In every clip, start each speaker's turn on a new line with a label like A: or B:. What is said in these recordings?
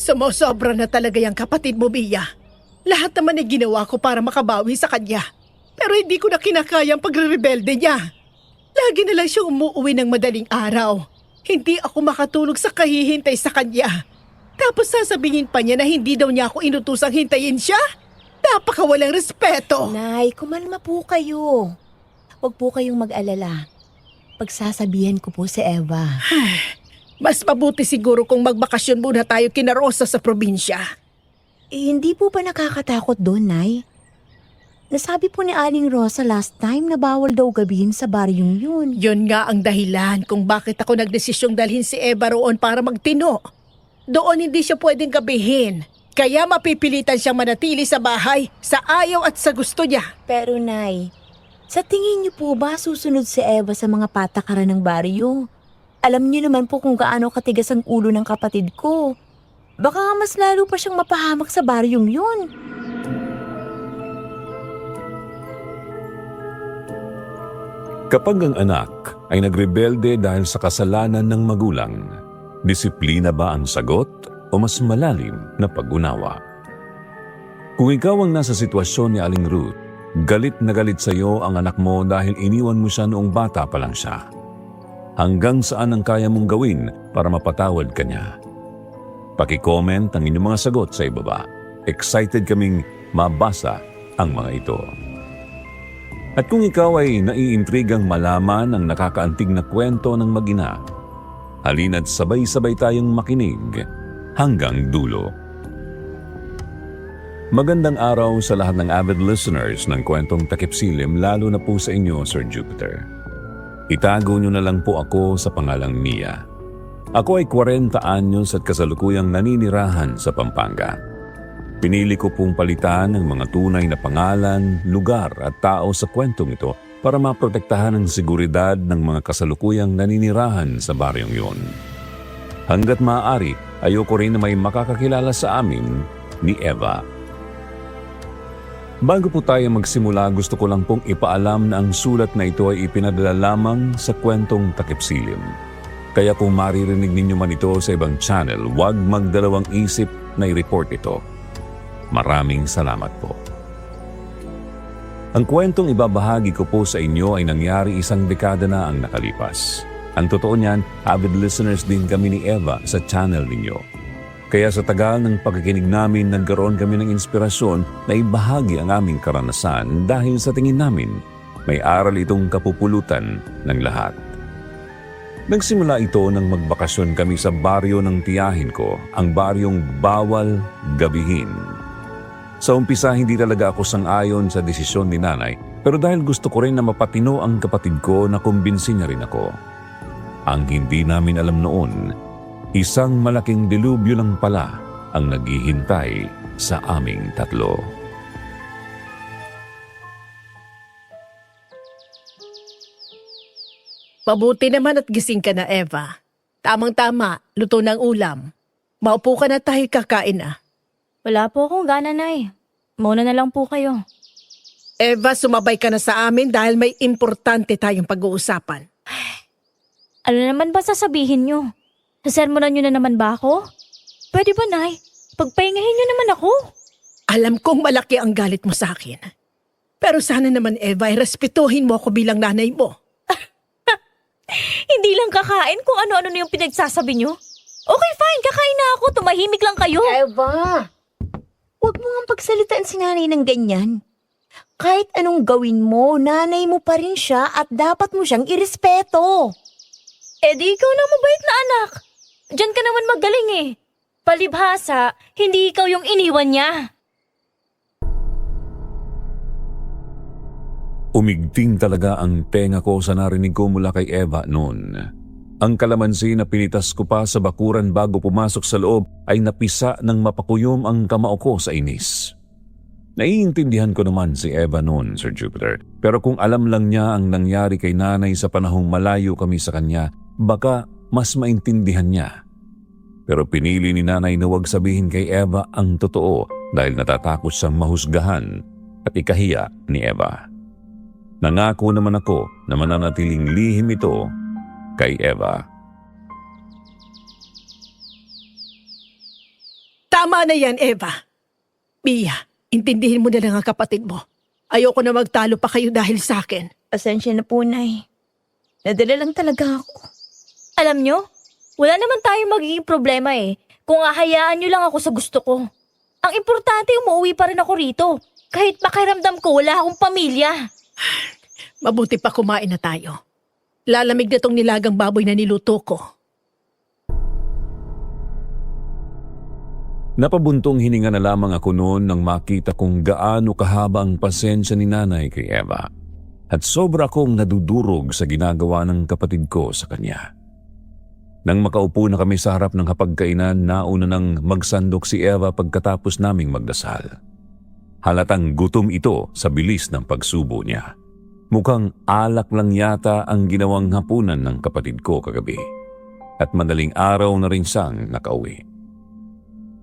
A: Sumusobra na talaga yung kapatid mo, Mia. Lahat naman ay ginawa ko para makabawi sa kanya. Pero hindi ko na kinakaya ang pagre-rebelde niya. Lagi na lang siya umuuwi ng madaling araw. Hindi ako makatulog sa kahihintay sa kanya. Tapos sasabihin pa niya na hindi daw niya ako inutusang hintayin siya? Napakawalang respeto.
B: Nay, kumalma po kayo. Huwag po kayong mag-alala. Pagsasabihan ko po si Eva.
A: Mas mabuti siguro kung magbakasyon muna tayo kina Rosa sa probinsya.
B: Hindi po ba nakakatakot doon, Nay? Nasabi po ni Aling Rosa last time na bawal daw gabihin sa baryong yun.
A: Yun nga ang dahilan kung bakit ako nagdesisyong dalhin si Eva roon para magtino. Doon hindi siya pwedeng gabihin. Kaya mapipilitan siyang manatili sa bahay sa ayaw at sa gusto niya.
B: Pero Nay, sa tingin niyo po ba susunod si Eva sa mga patakaran ng baryo? Alam niyo naman po kung gaano katigas ang ulo ng kapatid ko. Baka nga mas lalo pa siyang mapahamak sa baryong yun.
C: Kapag ang anak ay nagrebelde dahil sa kasalanan ng magulang, disiplina ba ang sagot o mas malalim na pag-unawa? Kung ikaw ang nasa sitwasyon ni Aling Ruth, galit na galit sa iyo ang anak mo dahil iniwan mo siya noong bata pa lang siya. Hanggang saan ang kaya mong gawin para mapatawad ka niya? Paki-comment ang inyong mga sagot sa ibaba. Excited kaming mabasa ang mga ito. At kung ikaw ay naiintrigang malaman ang nakakaantig na kwento ng mag-ina, halina't sabay-sabay tayong makinig hanggang dulo. Magandang araw sa lahat ng avid listeners ng Kwentong Takip Silim, lalo na po sa inyo, Sir Jupiter. Itago niyo na lang po ako sa pangalang Mia. Ako ay 40 anyos at kasalukuyang naninirahan sa Pampanga. Pinili ko pong palitan ang mga tunay na pangalan, lugar at tao sa kwentong ito para maprotektahan ang seguridad ng mga kasalukuyang naninirahan sa baryong yun. Hanggat maaari, ayoko rin na may makakakilala sa amin ni Eva. Bago po tayo magsimula, gusto ko lang pong ipaalam na ang sulat na ito ay ipinadala lamang sa Kwentong Takip Silim. Kaya kung maririnig ninyo man ito sa ibang channel, huwag magdalawang isip na i-report ito. Maraming salamat po. Ang kwentong ibabahagi ko po sa inyo ay nangyari 1 dekada na ang nakalipas. Ang totoo niyan, avid listeners din kami ni Eva sa channel ninyo. Kaya sa tagal ng pagkikinig namin, nagkaroon kami ng inspirasyon na ibahagi ang aming karanasan dahil sa tingin namin, may aral itong kapupulutan ng lahat. Nagsimula ito nang magbakasyon kami sa baryo ng tiyahin ko, ang baryong bawal gabihin. Sa umpisa, hindi talaga ako sang-ayon sa desisyon ni nanay, pero dahil gusto ko rin na mapatino ang kapatid ko, nakumbinsi niya rin ako. Ang hindi namin alam noon, isang malaking dilubyo lang pala ang naghihintay sa aming tatlo.
A: Mabuti naman at gising ka na, Eva. Tamang-tama, luto ng ulam. Maupo ka na tayo, kakain na.
D: Wala po akong gana, Nay. Mauna na lang po kayo.
A: Eva, sumabay ka na sa amin dahil may importante tayong pag-uusapan.
D: Ano naman ba sasabihin nyo? Sasermonan nyo na naman ba ako? Pwede ba, Nay? Pagpahingahin nyo naman ako.
A: Alam kong malaki ang galit mo sa akin. Pero sana naman, Eva, ay respetuhin mo ako bilang nanay mo.
D: Hindi lang kakain kung ano-ano na yung pinagsasabi nyo. Okay, fine. Kakain na ako. Tumahimik lang kayo.
B: Eva, huwag mo nga pagsalitaan si nanay ng ganyan. Kahit anong gawin mo, nanay mo pa rin siya at dapat mo siyang irespeto.
D: Di ikaw na mabait na anak. Diyan ka naman magaling eh. Palibhasa, hindi ikaw yung iniwan niya.
C: Umigting talaga ang tenga ko sa narinig ko mula kay Eva noon. Ang kalamansi na pinitas ko pa sa bakuran bago pumasok sa loob ay napisa ng mapakuyom ang kamao ko sa inis. Naiintindihan ko naman si Eva noon, Sir Jupiter. Pero kung alam lang niya ang nangyari kay nanay sa panahong malayo kami sa kanya, baka mas maintindihan niya. Pero pinili ni nanay na huwag sabihin kay Eva ang totoo dahil natatakot siyang mahusgahan at ikahiya ni Eva. Nangako naman ako na mananatiling lihim ito kay Eva.
A: Tama na yan, Eva. Mia, intindihin mo na lang ang kapatid mo. Ayoko na magtalo pa kayo dahil sa akin.
B: Pasensya na po, Nay. Nadala lang talaga ako.
D: Alam nyo, wala naman tayong magiging problema eh. Kung ahayaan nyo lang ako sa gusto ko. Ang importante, umuwi pa rin ako rito. Kahit pakiramdam ko, wala akong pamilya.
A: Mabuti pa kumain na tayo. Lalamig na tong nilagang baboy na niluto ko.
C: Napabuntong hininga na lamang ako noon nang makita kung gaano kahaba ang pasensya ni nanay kay Eva. At sobra akong nadudurog sa ginagawa ng kapatid ko sa kanya. Nang makaupo na kami sa harap ng hapagkainan, nauna nang magsandok si Eva pagkatapos naming magdasal. Halatang gutom ito sa bilis ng pagsubo niya. Mukhang alak lang yata ang ginawang hapunan ng kapatid ko kagabi. At madaling araw na rin siyang nakauwi.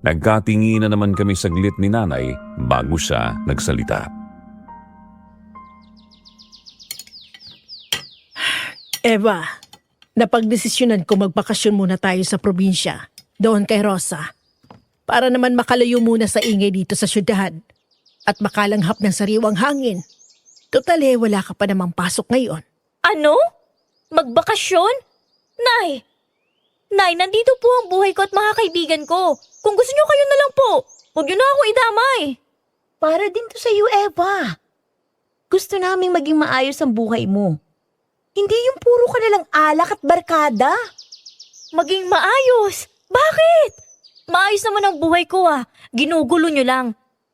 C: Nagkatinginan naman kami saglit ni nanay bago siya nagsalita.
A: Eva, napagdesisyonan ko magbakasyon muna tayo sa probinsya, doon kay Rosa. Para naman makalayo muna sa ingay dito sa syudad at makalanghap ng sariwang hangin. Total wala ka pa namang pasok ngayon.
D: Ano? Magbakasyon? Nay! Nay, nandito po ang buhay ko at mga kaibigan ko. Kung gusto nyo, kayo na lang po. Huwag nyo na ako idamay.
B: Para din to sa iyo, Eva. Gusto naming maging maayos ang buhay mo. Hindi yung puro ka nalang alak at barkada.
D: Maging maayos? Bakit? Maayos naman ang buhay ko ah. Ginugulo nyo lang.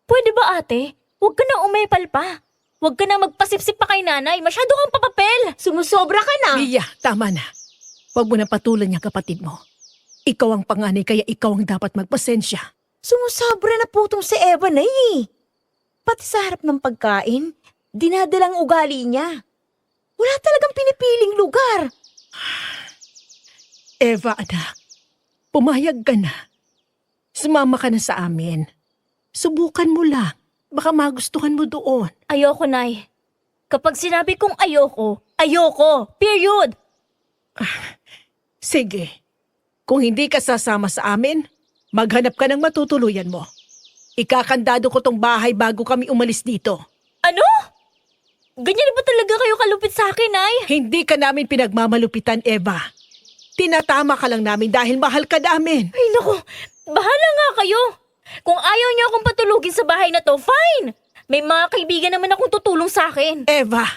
D: Pwede ba ate? Huwag ka na umepal pa. Huwag ka na magpasipsip pa kay nanay. Masyado kang papapel.
B: Sumusobra ka na.
A: Mia, tama na. Huwag mo na patulan niya kapatid mo. Ikaw ang panganay kaya ikaw ang dapat magpasensya.
B: Sumusobra na po tong si Eva na Pati sa harap ng pagkain, dinadalang ugali niya. Wala talagang pinipiling lugar.
A: Eva, anak, pumayag ka na. Sumama ka na sa amin. Subukan mo lang. Baka magustuhan mo doon.
D: Ayoko, Nay. Kapag sinabi kong ayoko, ayoko. Period.
A: Sige. Kung hindi ka sasama sa amin, maghanap ka ng matutuluyan mo. Ikakandado ko tong bahay bago kami umalis dito.
D: Ano? Ganyan ba talaga kayo kalupit sa akin, Nay?
A: Hindi ka namin pinagmamalupitan, Eva. Tinatama ka lang namin dahil mahal ka namin.
D: Ay, naku. Bahala nga kayo. Kung ayaw niyo akong patulugin sa bahay na to, fine. May mga kaibigan naman akong tutulong sa akin.
A: Eva!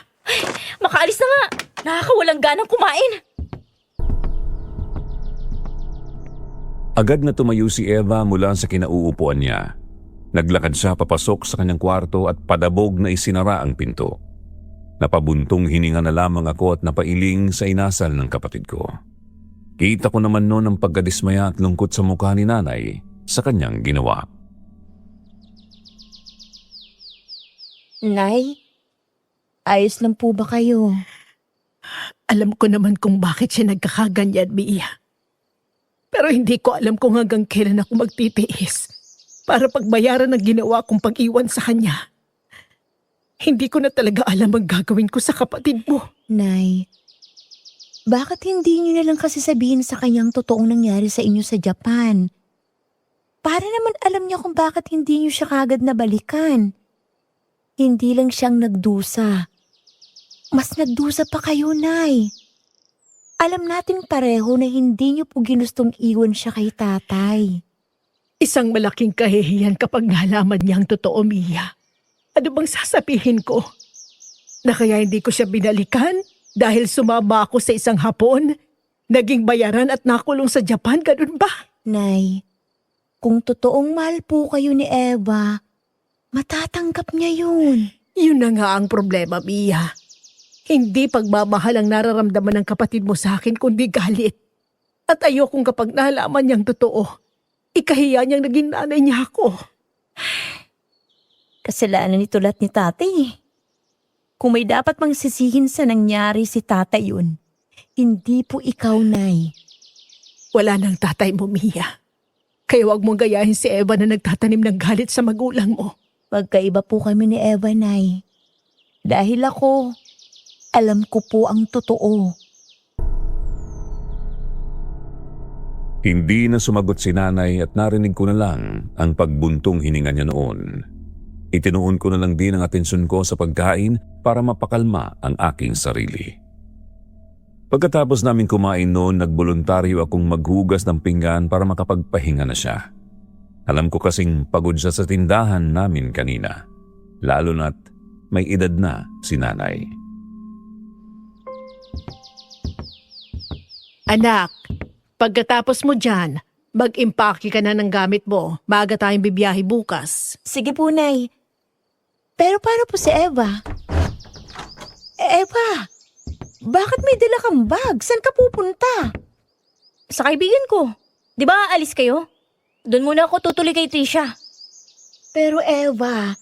D: Makaalis na nga. Nakakawalang ganang kumain.
C: Agad na tumayo si Eva mula sa kinauupuan niya. Naglakad siya papasok sa kanyang kwarto at padabog na isinara ang pinto. Napabuntong hininga na lamang ako at napailing sa inasal ng kapatid ko. Kita ko naman noon ang pagkadismaya at lungkot sa mukha ni nanay sa kanyang ginawa.
B: Nay, ayos lang po ba kayo?
A: Alam ko naman kung bakit siya nagkakaganyan, Mia. Pero hindi ko alam kung hanggang kailan ako magtitiis para pagbayaran ng ginawa kong pag-iwan sa kanya. Hindi ko na talaga alam ang gagawin ko sa kapatid mo.
B: Nay, bakit hindi niyo na lang kasi sabihin sa kanyang totoong nangyari sa inyo sa Japan? Para naman alam niya kung bakit hindi niyo siya kagad nabalikan. Hindi lang siyang nagdusa. Mas nagdusa pa kayo, Nay. Alam natin pareho na hindi niyo po ginustong iwan siya kay tatay.
A: Isang malaking kahihiyan kapag nalaman niya ang totoo, Mia. Ano bang sasabihin ko? Na kaya hindi ko siya binalikan dahil sumama ako sa isang hapon, naging bayaran at nakulong sa Japan, ganun ba?
B: Nay, kung totoong mahal po kayo ni Eva, matatanggap niya yun.
A: Yun na nga ang problema, Mia. Hindi pagmamahal ang nararamdaman ng kapatid mo sa akin, kundi galit. At ayokong kapag nalaman niyang totoo, ikahiya niyang naging nanay niya ako.
B: Kasalanan ni Tulat ni tatay. Kung may dapat mang sisihin sa nangyari si tatay yun, hindi po ikaw, Nay.
A: Wala nang tatay mo, Mia. Kaya wag mong gayahin si Eva na nagtatanim ng galit sa magulang mo.
B: Magkaiba po kami ni Eva, Nay. Dahil ako, alam ko po ang totoo.
C: Hindi na sumagot si nanay at narinig ko na lang ang pagbuntong hininga niya noon. Itinuon ko na lang din ang atensyon ko sa pagkain para mapakalma ang aking sarili. Pagkatapos namin kumain noon, nagboluntaryo akong maghugas ng pinggan para makapagpahinga na siya. Alam ko kasing pagod siya sa tindahan namin kanina, lalo na't may edad na si nanay.
A: Anak, pagkatapos mo dyan, mag-impake ka na ng gamit mo. Maaga tayong bibiyahe bukas.
B: Sige po, Nay. Pero paano po si Eva? Eva, bakit may dala kang bag? Saan ka pupunta?
D: Sa kaibigan ko. Di ba aalis kayo? Doon muna ako tutuloy kay Trisha.
B: Pero Eva,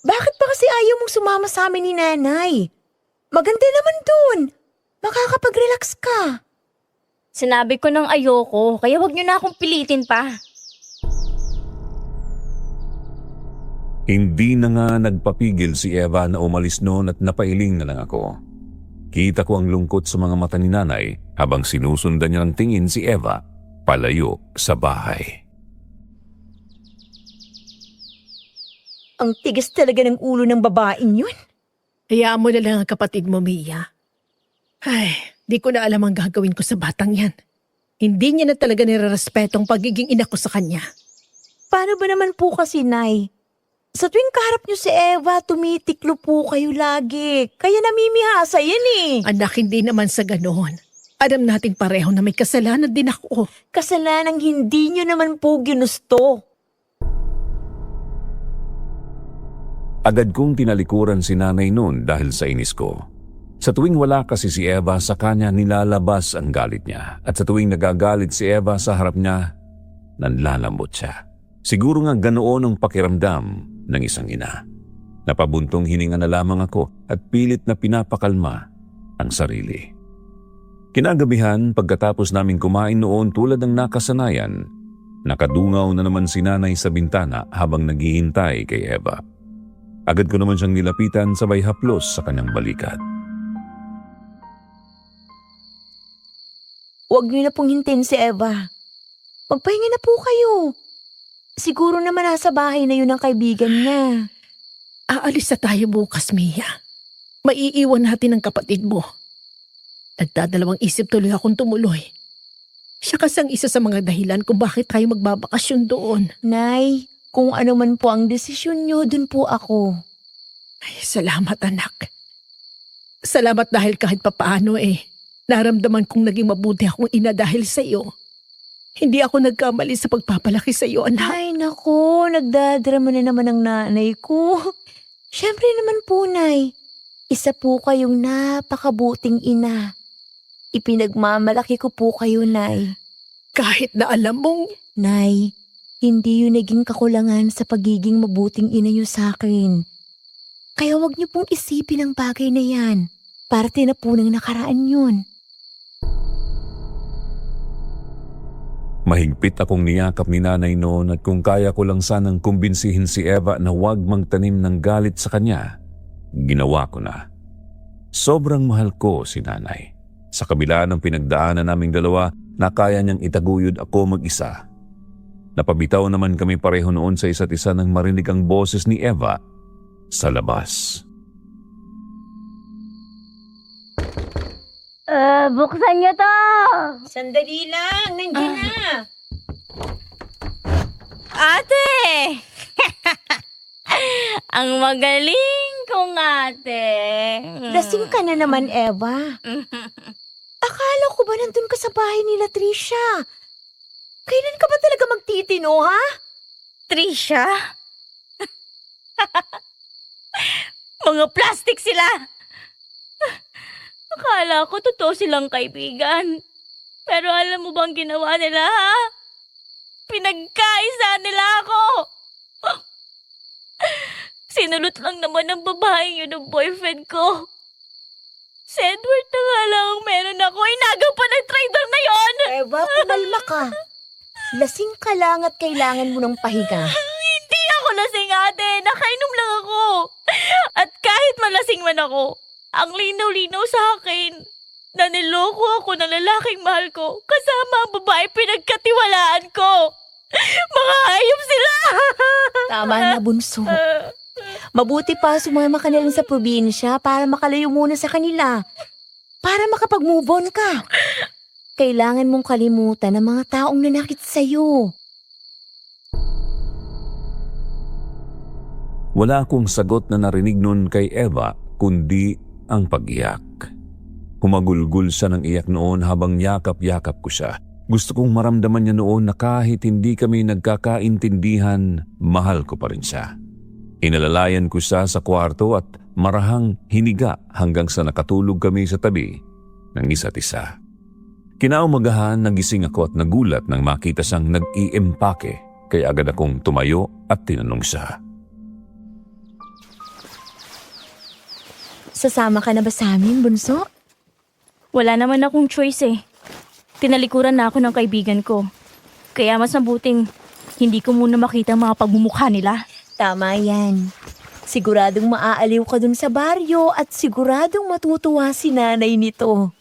B: bakit pa kasi ayaw mong sumama sa amin ni Nanay? Maganda naman dun. Makakapag-relax ka.
D: Sinabi ko ng ayoko, kaya wag niyo na akong pilitin pa.
C: Hindi na nga nagpapigil si Eva na umalis noon at napailing na lang ako. Kita ko ang lungkot sa mga mata ni nanay habang sinusundan niya ng tingin si Eva palayo sa bahay.
B: Ang tigas talaga ng ulo ng babaeng yun.
A: Hayaan mo na lang ang kapatid mo, Mia. Ay, di ko na alam ang gagawin ko sa batang yan. Hindi niya na talaga nirerespeto ang pagiging ina ko sa kanya.
B: Paano ba naman po kasi, Nay? Sa tuwing kaharap niyo si Eva, tumitiklo po kayo lagi. Kaya namimihasa yan eh.
A: Anak, hindi naman sa ganoon. Alam nating pareho na may kasalanan din ako.
B: Kasalanang hindi niyo naman po ginusto.
C: Agad kong tinalikuran si nanay noon dahil sa inis ko. Sa tuwing wala kasi si Eva, sa kanya nilalabas ang galit niya. At sa tuwing nagagalit si Eva sa harap niya, nanlalambot siya. Siguro nga ganoon ang pakiramdam ng isang ina. Napabuntong hininga na lamang ako at pilit na pinapakalma ang sarili. Kinagabihan, pagkatapos naming kumain noon tulad ng nakasanayan, nakadungaw na naman si nanay sa bintana habang naghihintay kay Eva. Agad ko naman siyang nilapitan sabay haplos sa kanyang balikat.
B: Huwag niyo na pong hintayin si Eva. Magpahinga na po kayo. Siguro naman nasa bahay na yun ang kaibigan niya.
A: Aalis na tayo bukas, Mia. Maiiwan natin ang kapatid mo. Nagdadalawang isip tuloy akong tumuloy. Siya kasi ang isa sa mga dahilan kung bakit tayo magbabakasyon doon.
B: Nay, kung ano man po ang desisyon niyo, dun po ako.
A: Ay, salamat anak. Salamat dahil kahit papaano naramdaman kong naging mabuti akong ina dahil sa iyo. Hindi ako nagkamali sa pagpapalaki sa iyo, anak.
B: Ay, naku, nagdadrama na naman ang nanay ko. Siyempre naman po, Nay. Isa po kayong napakabuting ina. Ipinagmamalaki ko po kayo, Nay.
A: Kahit na alam mong
B: Nay, hindi yun naging kakulangan sa pagiging mabuting ina niyo sa akin. Kaya wag niyo pong isipin ang bagay na yan. Parte na po ng nakaraan yun.
C: Mahigpit akong niyakap ni nanay noon at kung kaya ko lang sanang kumbinsihin si Eva na huwag magtanim ng galit sa kanya, ginawa ko na. Sobrang mahal ko si nanay. Sa kabila ng pinagdaanan naming dalawa, na kaya niyang itaguyod ako mag-isa. Napabitaw naman kami pareho noon sa isa't isa nang marinig ang boses ni Eva sa labas.
D: Buksan niyo to!
B: Sandali lang, nandiyan na.
D: Ate! Ang magaling kong ate.
B: Lasing ka na naman, Eva. Akala ko ba nandun ka sa bahay nila, Trisha? Kailan ka ba talaga magtitino, ha?
D: Trisha? Mga plastic sila! Akala ko totoo silang kaibigan. Pero alam mo bang ginawa nila, ha? Pinagkaisa nila ako! Sinulot lang naman ng babae yun ng boyfriend ko. Sedward na nga lang ang meron ako. Inagaw pa ng trader na yon!
B: Eva, kumalma ka. Lasing ka lang at kailangan mo ng pahinga.
D: Hindi ako lasing, ate. Nakainom lang ako. At kahit malasing man ako, ang linaw-linaw sa akin, Naniloko ako ng lalaking mahal ko kasama ang babae pinagkatiwalaan ko. Mga hayop sila!
B: Tama na, bunso. Mabuti pa sumama ka na lang sa probinsya para makalayo muna sa kanila. Para makapag-move on ka. Kailangan mong kalimutan ang mga taong nanakit sa'yo.
C: Wala akong sagot na narinig nun kay Eva kundi ang pag-iyak. Humagulgul siya ng iyak noon habang yakap-yakap ko siya. Gusto kong maramdaman niya noon na kahit hindi kami nagkakaintindihan, mahal ko pa rin siya. Inalalayan ko siya sa kwarto at marahang hiniga hanggang sa nakatulog kami sa tabi ng isa't isa. Kinaumagahan nagising ako at nagulat nang makita siyang nag-iimpake kaya agad akong tumayo at tinanong siya.
B: Sasama ka na ba sa amin, bunso?
D: Wala naman akong choice eh. Tinalikuran na ako ng kaibigan ko. Kaya mas mabuting hindi ko muna makita ang mga pagmumukha nila.
B: Tama yan. Siguradong maaaliw ka dun sa baryo at siguradong matutuwa si nanay nito.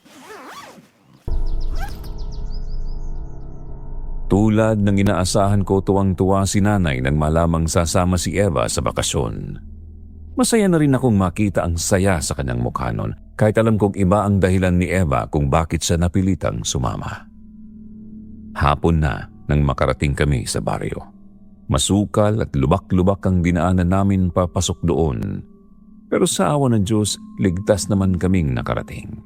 C: Tulad ng inaasahan ko, tuwang-tuwa si nanay nang malamang sasama si Eva sa bakasyon. Masaya na rin akong makita ang saya sa kanyang mukha nun, kahit alam kong iba ang dahilan ni Eva kung bakit siya napilitang sumama. Hapon na nang makarating kami sa baryo. Masukal at lubak-lubak ang dinaanan namin papasok doon. Pero sa awa ng Diyos, ligtas naman kaming nakarating.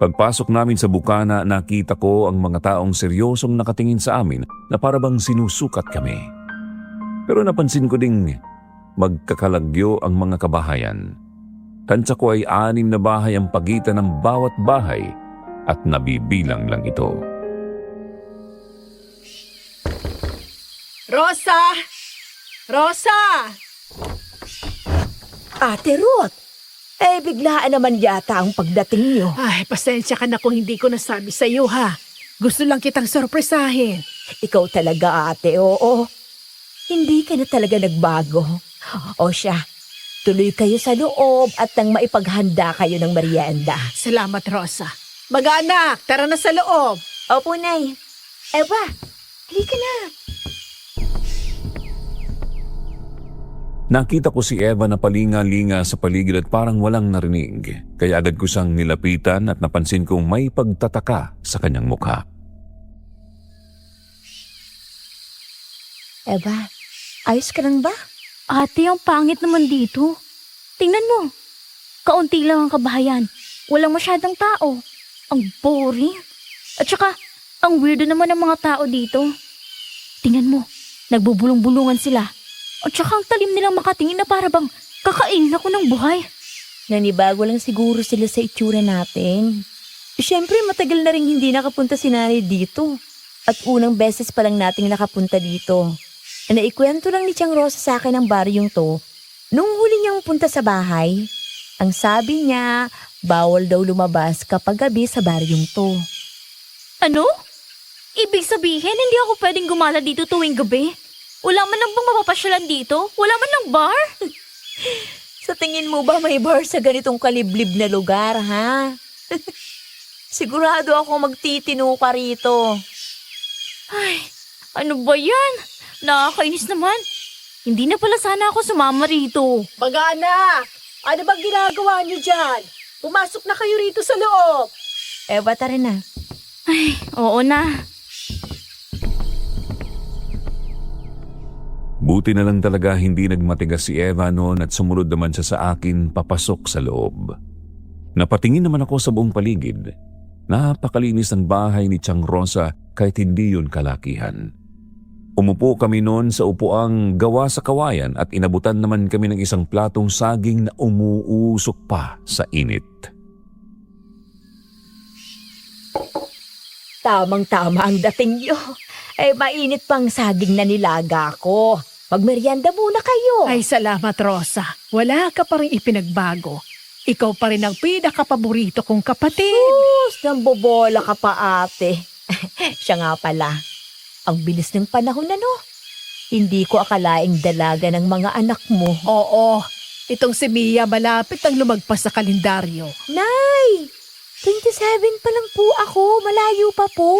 C: Pagpasok namin sa bukana, nakita ko ang mga taong seryosong nakatingin sa amin na parabang sinusukat kami. Pero napansin ko ding magkakalagyo ang mga kabahayan. Tansya ko ay 6 na bahay ang pagitan ng bawat bahay at nabibilang lang ito.
A: Rosa! Rosa!
B: Ate Ruth, biglaan naman yata ang pagdating niyo.
A: Ay, pasensya ka na kung hindi ko nasabi sa iyo, ha? Gusto lang kitang sorpresahin.
B: Ikaw talaga, ate, oo. Hindi ka na talaga nagbago. O siya, tuloy kayo sa loob at nang maipaghanda kayo ng merienda.
A: Salamat, Rosa. Mag-anak, tara na sa loob.
B: Opo, Nay. Eva, halika na.
C: Nakita ko si Eva na palinga-linga sa paligid at parang walang narinig. Kaya agad ko siyang nilapitan at napansin kong may pagtataka sa kanyang mukha.
B: Eva, ayos ka lang ba?
D: Ate, ang pangit naman dito. Tingnan mo. Kaunti lang ang kabahayan. Walang masyadong tao. Ang boring. At saka, ang weirdo naman ng mga tao dito. Tingnan mo, nagbubulong-bulungan sila. At saka ang talim nilang makatingin na para bang kakainin ako ng buhay.
B: Nanibago lang siguro sila sa itsura natin. Siyempre, matagal na rin hindi nakapunta si nanay dito. At unang beses pa lang nating nakapunta dito. Naikwento lang ni Tiang Rosa sa akin ang baryong to. Nung huli niyang punta sa bahay, ang sabi niya, bawal daw lumabas kapag gabi sa baryong to.
D: Ano? Ibig sabihin, hindi ako pwedeng gumala dito tuwing gabi? Wala man lang bang mapapasyalan dito? Wala man lang bar?
B: Sa tingin mo ba may bar sa ganitong kaliblib na lugar, ha? Sigurado ako magtitino ka rito.
D: Ay, ano ba yan? Nakakainis naman. Hindi na pala sana ako sumama rito.
A: Mag-anak, ano bang ginagawa niyo dyan? Pumasok na kayo rito sa loob.
B: Eva, tara na.
D: Ay, oo na.
C: Buti na lang talaga hindi nagmatigas si Eva noon at sumunod naman siya sa akin papasok sa loob. Napatingin naman ako sa buong paligid. Napakalinis ang bahay ni Tiang Rosa kahit hindi yun kalakihan. Umupo kami noon sa upuang gawa sa kawayan at inabutan naman kami ng isang platong saging na umuusok pa sa init.
B: Tamang-tama ang dating niyo. Mainit pang saging na nilaga ko. Magmerienda muna kayo.
A: Ay, salamat, Rosa. Wala ka pa rin ipinagbago. Ikaw pa rin ang pinakapaborito kong kapatid.
B: Nambobola ka pa, ate. Siya nga pala. Ang bilis ng panahon na, no? Hindi ko akalaing dalaga ng mga anak mo.
A: Oo, itong si Mia malapit ang lumagpas sa kalendaryo.
B: Nay! 27 pa lang po ako, malayo pa po.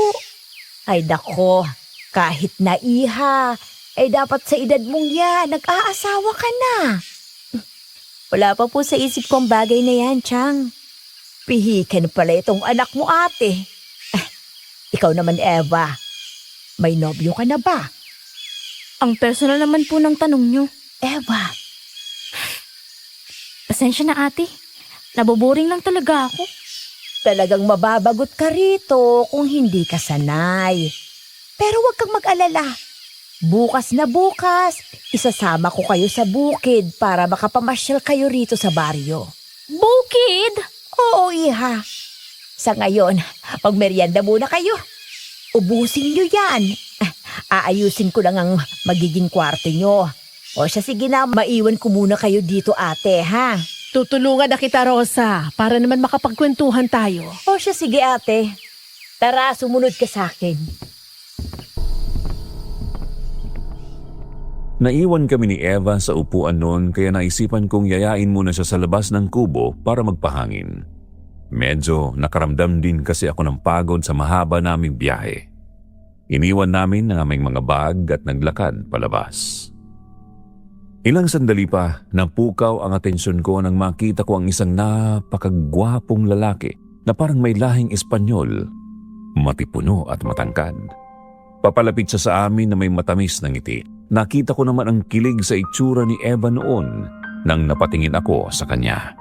B: Ay dako, kahit na iha, ay dapat sa edad mong yan, nag-aasawa ka na. Wala pa po sa isip kong bagay na yan, Chang. Pihikan pala itong anak mo, ate. Ikaw naman, Eva, may nobyo ka na ba?
D: Ang personal naman po ng tanong nyo.
B: Eva,
D: Pasensya na ate. Naboboring lang talaga ako.
B: talagang mababagot ka rito kung hindi ka sanay. Pero huwag kang mag-alala. Bukas na bukas, isasama ko kayo sa bukid para makapamasyal kayo rito sa baryo.
D: Bukid!
B: Oo, iha. Sa ngayon, magmerienda muna kayo. Ubusin nyo yan. Aayusin ko lang ang magiging kwarto nyo. O siya, sige na, maiwan ko muna kayo dito, ate, ha?
A: Tutulungan na kita, Rosa, para naman makapagkwentuhan tayo.
B: O siya, sige, ate. Tara, sumunod ka sa akin.
C: Naiwan kami ni Eva sa upuan noon kaya naisipan kong yayain muna siya sa labas ng kubo para magpahangin. Medyo nakaramdam din kasi ako ng pagod sa mahaba naming biyahe. Iniwan namin ang aming mga bag at naglakad palabas. Ilang sandali pa, napukaw ang atensyon ko nang makita ko ang isang napakagwapong lalaki na parang may lahing Espanyol, matipuno at matangkad. Papalapit siya sa amin na may matamis na ngiti. Nakita ko naman ang kilig sa itsura ni Eva noon nang napatingin ako sa kanya.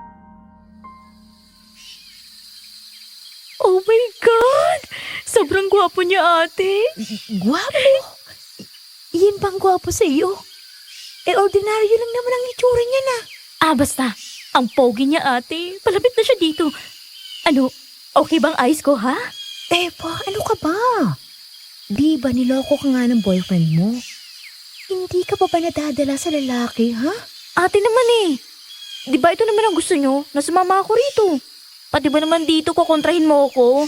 D: Oh my God! Sobrang gwapo niya ate.
B: Gwapo? Yan bang gwapo sa iyo? Ordinaryo lang naman ang itsura niya na.
D: Basta. Ang pogi niya ate. Palapit na siya dito. Ano, okay bang eyes ko ha?
B: Eva, ano ka ba? Di ba niloko ka nga ng boyfriend mo? Hindi ka pa ba nadadala sa lalaki, ha?
D: Ate naman eh. Di ba ito naman ang gusto nyo? Na sumama ako rito. Pati ba naman dito kukontrahin mo ako?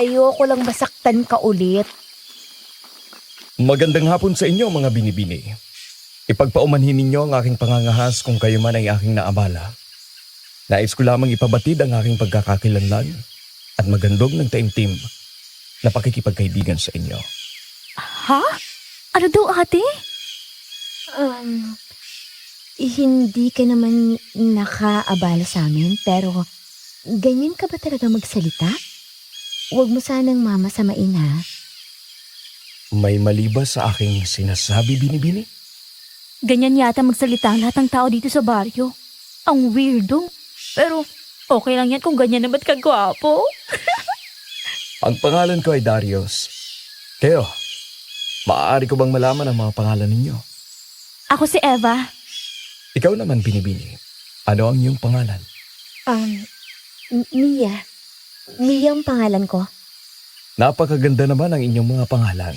B: Ayoko lang masaktan ka ulit.
E: Magandang hapon sa inyo mga binibini. Ipagpaumanhin ninyo ang aking pangangahas kung kayo man ay aking naabala. Nais ko lamang ipabatid ang aking pagkakakilanlan at magandog ng taimtim na pakikipagkaibigan sa inyo.
D: Ha? Ano daw ate?
B: Hindi ka naman nakaabala sa amin, pero ganyan ka ba talaga magsalita? Huwag mo sanang mamasamain, ha?
E: May mali ba sa aking sinasabi, binibini?
D: Ganyan yata magsalita ang lahat ng tao dito sa baryo. Ang weirdo. Pero okay lang yan kung ganyan naman kagwapo.
E: Ang pangalan ko ay Darius. Kayo, maaari ko bang malaman ang mga pangalan ninyo?
D: Ako si Eva.
E: Ikaw naman, binibini. Ano ang iyong pangalan?
B: Mia. Mia ang pangalan ko.
E: Napakaganda naman ang inyong mga pangalan.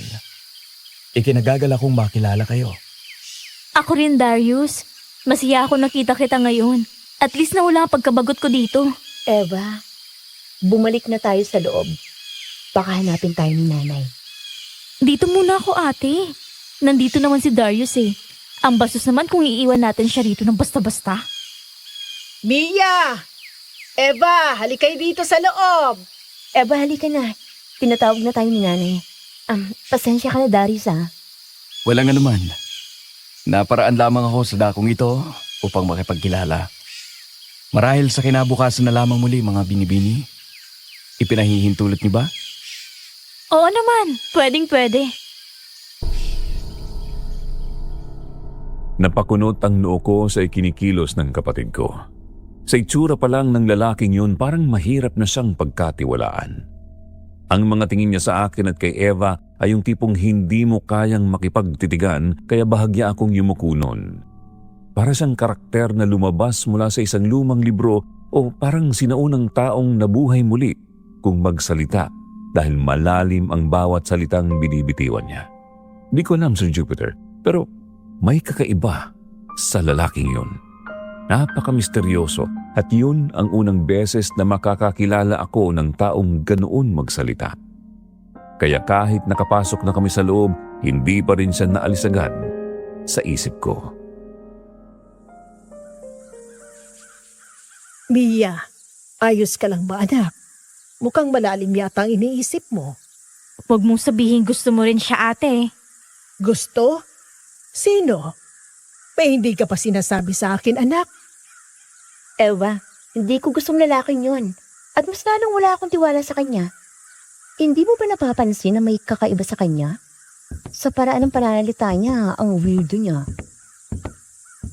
E: Ikinagagala kong makilala kayo.
D: Ako rin, Darius. Masaya ako nakita kita ngayon. At least nawala ang pagkabagot ko dito.
B: Eva, bumalik na tayo sa loob. Baka hanapin tayo ni nanay.
D: Dito muna ako, ate. Nandito naman si Darius eh. Ang bastos naman kung iiwan natin siya rito ng basta-basta.
A: Mia! Eva, halikay dito sa loob!
B: Eva, halika na. Tinatawag na tayo ni nanay. Pasensya ka na, Darius, ha?
E: Walang anuman. Naparaan lamang ako sa dakong ito upang makipagkilala. Marahil sa kinabukasan na lamang muli mga binibini. Ipinahihintulot niyo ba?
D: Oo naman, pwedeng-pwede.
C: Napakunot ang noo ko sa ikinikilos ng kapatid ko. Sa itsura pa lang ng lalaking yun, parang mahirap na siyang pagkatiwalaan. Ang mga tingin niya sa akin at kay Eva ay yung tipong hindi mo kayang makipagtitigan kaya bahagya akong yumuko nun. Para siyang karakter na lumabas mula sa isang lumang libro o parang sinaunang taong nabuhay muli kung magsalita dahil malalim ang bawat salitang binibitiwan niya. Di ko alam, Sir Jupiter, pero may kakaiba sa lalaking yun. Napaka-misteryoso at yun ang unang beses na makakakilala ako ng taong ganoon magsalita. Kaya kahit nakapasok na kami sa loob, hindi pa rin siya naalis agad sa isip ko.
A: Mia, Ayos ka lang ba, anak? Mukhang malalim yata ang iniisip mo.
D: Huwag mong sabihin gusto mo rin siya, ate.
A: Gusto? Sino? May hindi ka pa sinasabi sa akin, anak.
B: Eva, hindi ko gustong lalaking yun. At mas lalong wala akong tiwala sa kanya. Hindi mo ba napapansin na may kakaiba sa kanya? Sa paraan ng pananalita niya, ang weirdo niya.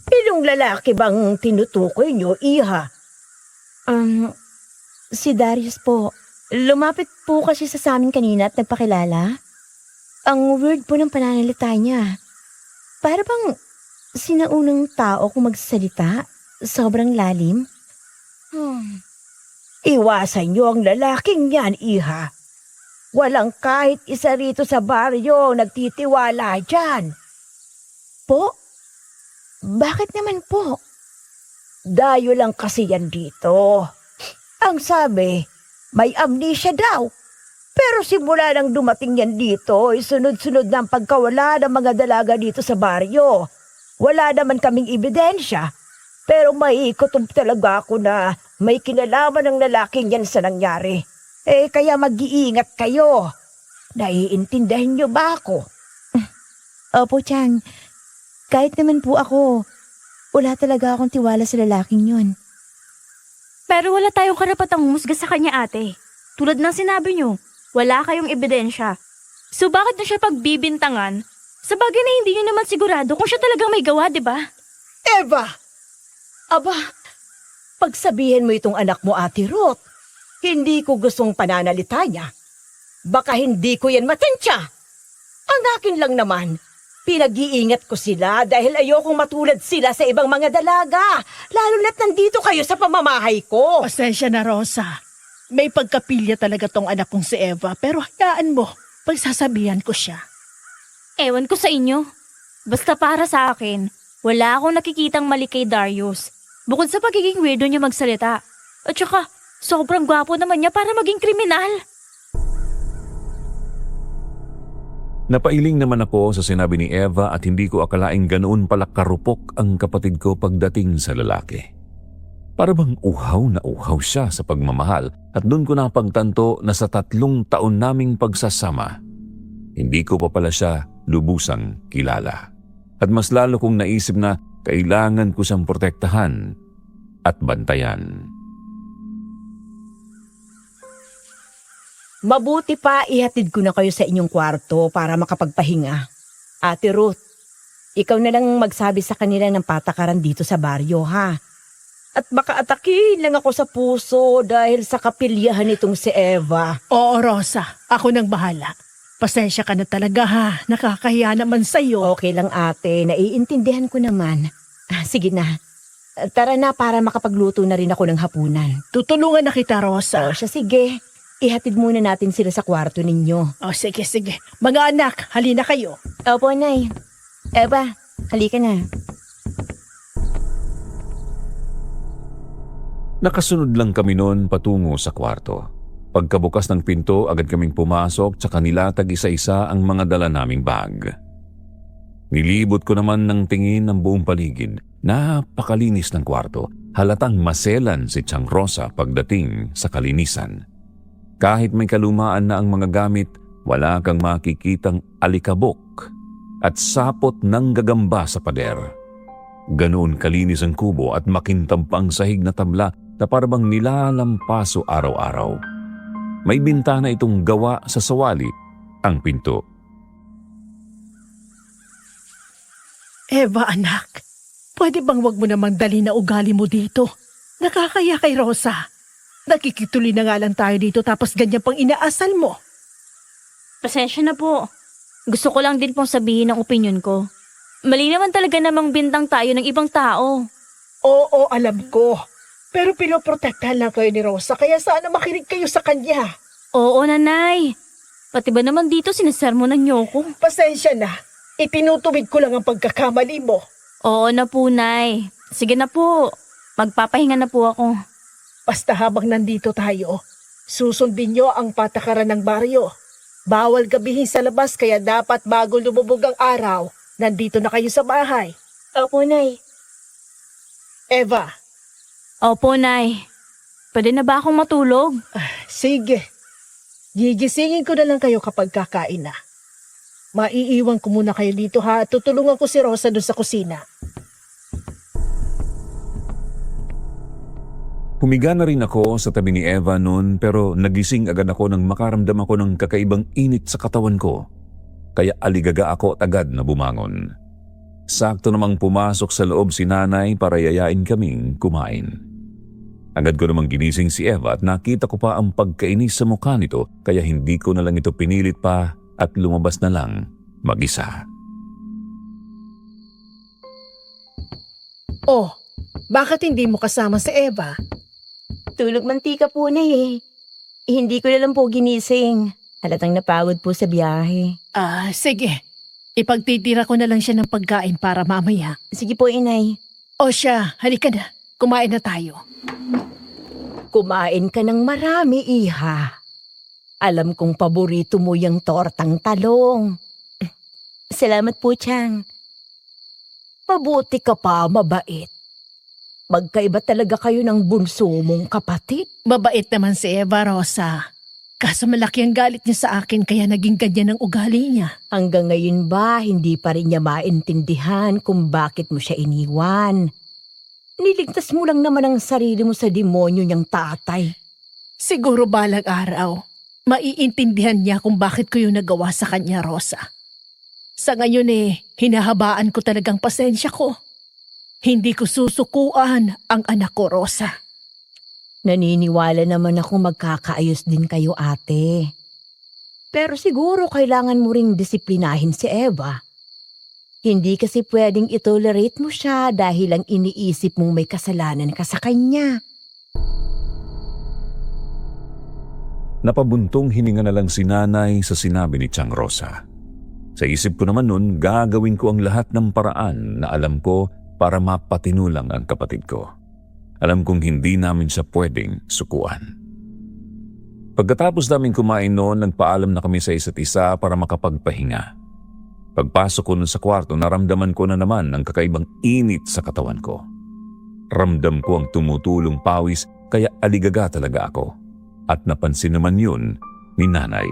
F: Ilong lalaki bang tinutukoy niyo, Iha?
B: Si Darius po. Lumapit po kasi sa amin kanina at nagpakilala. Ang weird po ng pananalita niya. Para bang sinaunang tao kung magsalita. Sobrang lalim.
F: Iwasan niyo ang lalaking yan, Iha. Walang kahit isa rito sa baryo nagtitiwala dyan.
B: Po? Bakit naman po?
F: Dayo lang kasi yan dito. Ang sabi, may amnesia daw. Pero simula nang dumating yan dito, sunod-sunod na ang pagkawala ng mga dalaga dito sa baryo. Wala naman kaming ebidensya. Pero maiikutom talaga ako na may kinalaman ng lalaking yan sa nangyari. Kaya mag-iingat kayo. Naiintindihan niyo ba ako?
B: Opo, Chang. Kahit naman po ako, wala talaga akong tiwala sa lalaking yun.
D: Pero wala tayong karapatang humusga sa kanya, ate. Tulad ng sinabi niyo, wala kayong ebidensya. So bakit na siya pagbibintangan? Sa bagay na hindi niyo naman sigurado kung siya talagang may gawa, di ba?
A: Eva!
F: Aba, pagsabihin mo itong anak mo, Ate Ruth. Hindi ko gustong pananalita niya. Baka hindi ko yan matensya. Ang akin lang naman, pinag-iingat ko sila dahil ayokong matulad sila sa ibang mga dalaga. Lalo na't nandito kayo sa pamamahay ko.
A: Pasensya na, Rosa. May pagkapilya talaga tong anak kong si Eva, pero hayaan mo, pagsasabihan ko siya.
D: Ewan ko sa inyo. Basta para sa akin, wala akong nakikitang mali kay Darius. Bukod sa pagiging weirdo niya magsalita. At saka, sobrang gwapo naman niya para maging kriminal.
C: Napailing naman ako sa sinabi ni Eva at hindi ko akalaing ganoon pala karupok ang kapatid ko pagdating sa lalaki. Para bang uhaw na uhaw siya sa pagmamahal at doon ko napagtanto na sa 3 taon naming pagsasama, hindi ko pa pala siya lubusang kilala. At mas lalo kong naisip na kailangan ko siyang protektahan at bantayan.
F: Mabuti pa ihatid ko na kayo sa inyong kwarto para makapagpahinga. Ate Ruth, ikaw na lang magsabi sa kanila ng patakaran dito sa baryo, ha? At baka atakin lang ako sa puso dahil sa kapilyahan nitong si Eva.
A: Oo, Rosa. Ako nang bahala. Pasensya ka na talaga, ha? Nakakahiya naman sa'yo.
F: Okay lang, ate. Naiintindihan ko naman. Sige na. Tara na para makapagluto na rin ako ng hapunan.
A: Tutulungan na kita, Rosa.
F: O siya, sige. Ihatid muna natin sila sa kwarto ninyo.
A: O, sige, sige. Mga anak, halina kayo.
B: Opo, Nay. Eva, halika na.
C: Nakasunod lang kami noon patungo sa kwarto. Pagkabukas ng pinto, agad kaming pumasok tsaka nilatag isa-isa ang mga dala naming bag. Nilibot ko naman ng tingin ang buong paligid. Napakalinis ng kwarto. Halatang maselan si Chang Rosa pagdating sa kalinisan. Kahit may kalumaan na ang mga gamit, wala kang makikitang alikabok at sapot ng gagamba sa pader. Ganoon kalinis ang kubo at makintab pa ang sahig na tabla na parabang nilalampaso araw-araw. May bintana itong gawa sa sawali ang pinto.
A: Eva, anak. Pwede bang wag mo namang dali na ugali mo dito? Nakakaya kay Rosa. Nakikituloy na nga lang tayo dito tapos ganyan pang inaasal mo.
D: Pasensya na po. Gusto ko lang din pong sabihin ang opinyon ko. Mali naman talaga namang bintang tayo ng ibang tao.
A: Oo, alam ko. Pero pinoprotektahan lang kayo ni Rosa kaya sana makinig kayo sa kanya.
D: Oo, nanay. Pati ba naman dito sinasermonan niyo ko?
A: Pasensya na. Itinutuwid ko lang ang pagkakamali mo.
D: Oo na po, nay. Sige na po. Magpapahinga na po ako.
A: Basta habang nandito tayo, susundin nyo ang patakaran ng baryo. Bawal gabihin sa labas kaya dapat bago lumubog ang araw, nandito na kayo sa bahay.
B: Opo, Nay.
A: Eva,
D: Opo, nay. Pwede na ba akong matulog?
A: Sige. Gigisingin ko na lang kayo kapag kakain na. Maiiwan ko muna kayo dito ha. Tutulungan ko si Rosa doon sa kusina.
C: Humiga na rin ako sa tabi ni Eva noon pero nagising agad ako nang makaramdam ako ng kakaibang init sa katawan ko. Kaya aligaga ako at agad na bumangon. Sakto namang pumasok sa loob si nanay para yayain kaming kumain. Agad ko namang ginising si Eva at nakita ko pa ang pagkainis sa mukha nito kaya hindi ko na lang ito pinilit pa at lumabas na lang mag-isa.
A: Oh, bakit hindi mo kasama si Eva?
B: Tulog mantika po na eh. Hindi ko na lang po ginising. Halatang napagod po sa biyahe.
A: Sige. Ipagtitira ko na lang siya ng pagkain para mamaya.
B: Sige po, inay.
A: O siya, halika na. Kumain na tayo.
F: Kumain ka ng marami, iha. Alam kong paborito mo yung tortang talong.
B: Salamat po, Chang.
F: Mabuti ka pa, mabait. Magkaiba talaga kayo ng bunso mong kapatid.
A: Mabait naman si Eva, Rosa. Kaso malaki ang galit niya sa akin kaya naging ganyan ang ugali niya.
F: Hanggang ngayon ba, hindi pa rin niya maintindihan kung bakit mo siya iniwan? Niligtas mo lang naman ang sarili mo sa demonyo niyang tatay.
A: Siguro balang araw, maiintindihan niya kung bakit ko yung nagawa sa kanya, Rosa. Sa ngayon hinahabaan ko talagang pasensya ko. Hindi ko susukuan ang anak ko, Rosa.
F: Naniniwala naman ako magkakaayos din kayo, ate. Pero siguro kailangan mo ring disiplinahin si Eva. Hindi kasi pwedeng itolerate mo siya dahil lang iniisip mong may kasalanan ka sa kanya.
C: Napabuntong hininga na lang si nanay sa sinabi ni Chang Rosa. Sa isip ko naman nun, gagawin ko ang lahat ng paraan na alam ko para mapatinulang ang kapatid ko. Alam kong hindi namin siya pwedeng sukuan. Pagkatapos namin kumain noon, nagpaalam na kami sa isa't isa para makapagpahinga. Pagpasok ko nun sa kwarto, naramdaman ko na naman ang kakaibang init sa katawan ko. Ramdam ko ang tumutulong pawis kaya aligaga talaga ako. At napansin naman yun ni nanay.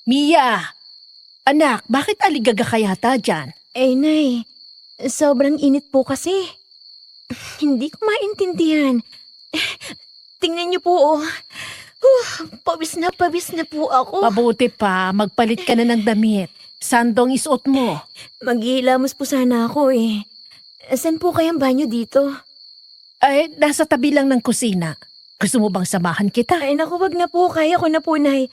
A: Mia! Anak, bakit aligaga ka yata dyan?
B: Nay, sobrang init po kasi. Hindi ko maintindihan. Tingnan niyo po, oh. Pawis na po ako.
A: Mabuti pa, magpalit ka na ng damit. Sandong isuot mo.
B: Maghihilamos po sana ako eh. Saan po kayang banyo dito?
A: Ay, nasa tabi lang ng kusina. Gusto mo bang samahan kita?
B: Ay naku, wag na po. Kaya ko na po, Nay.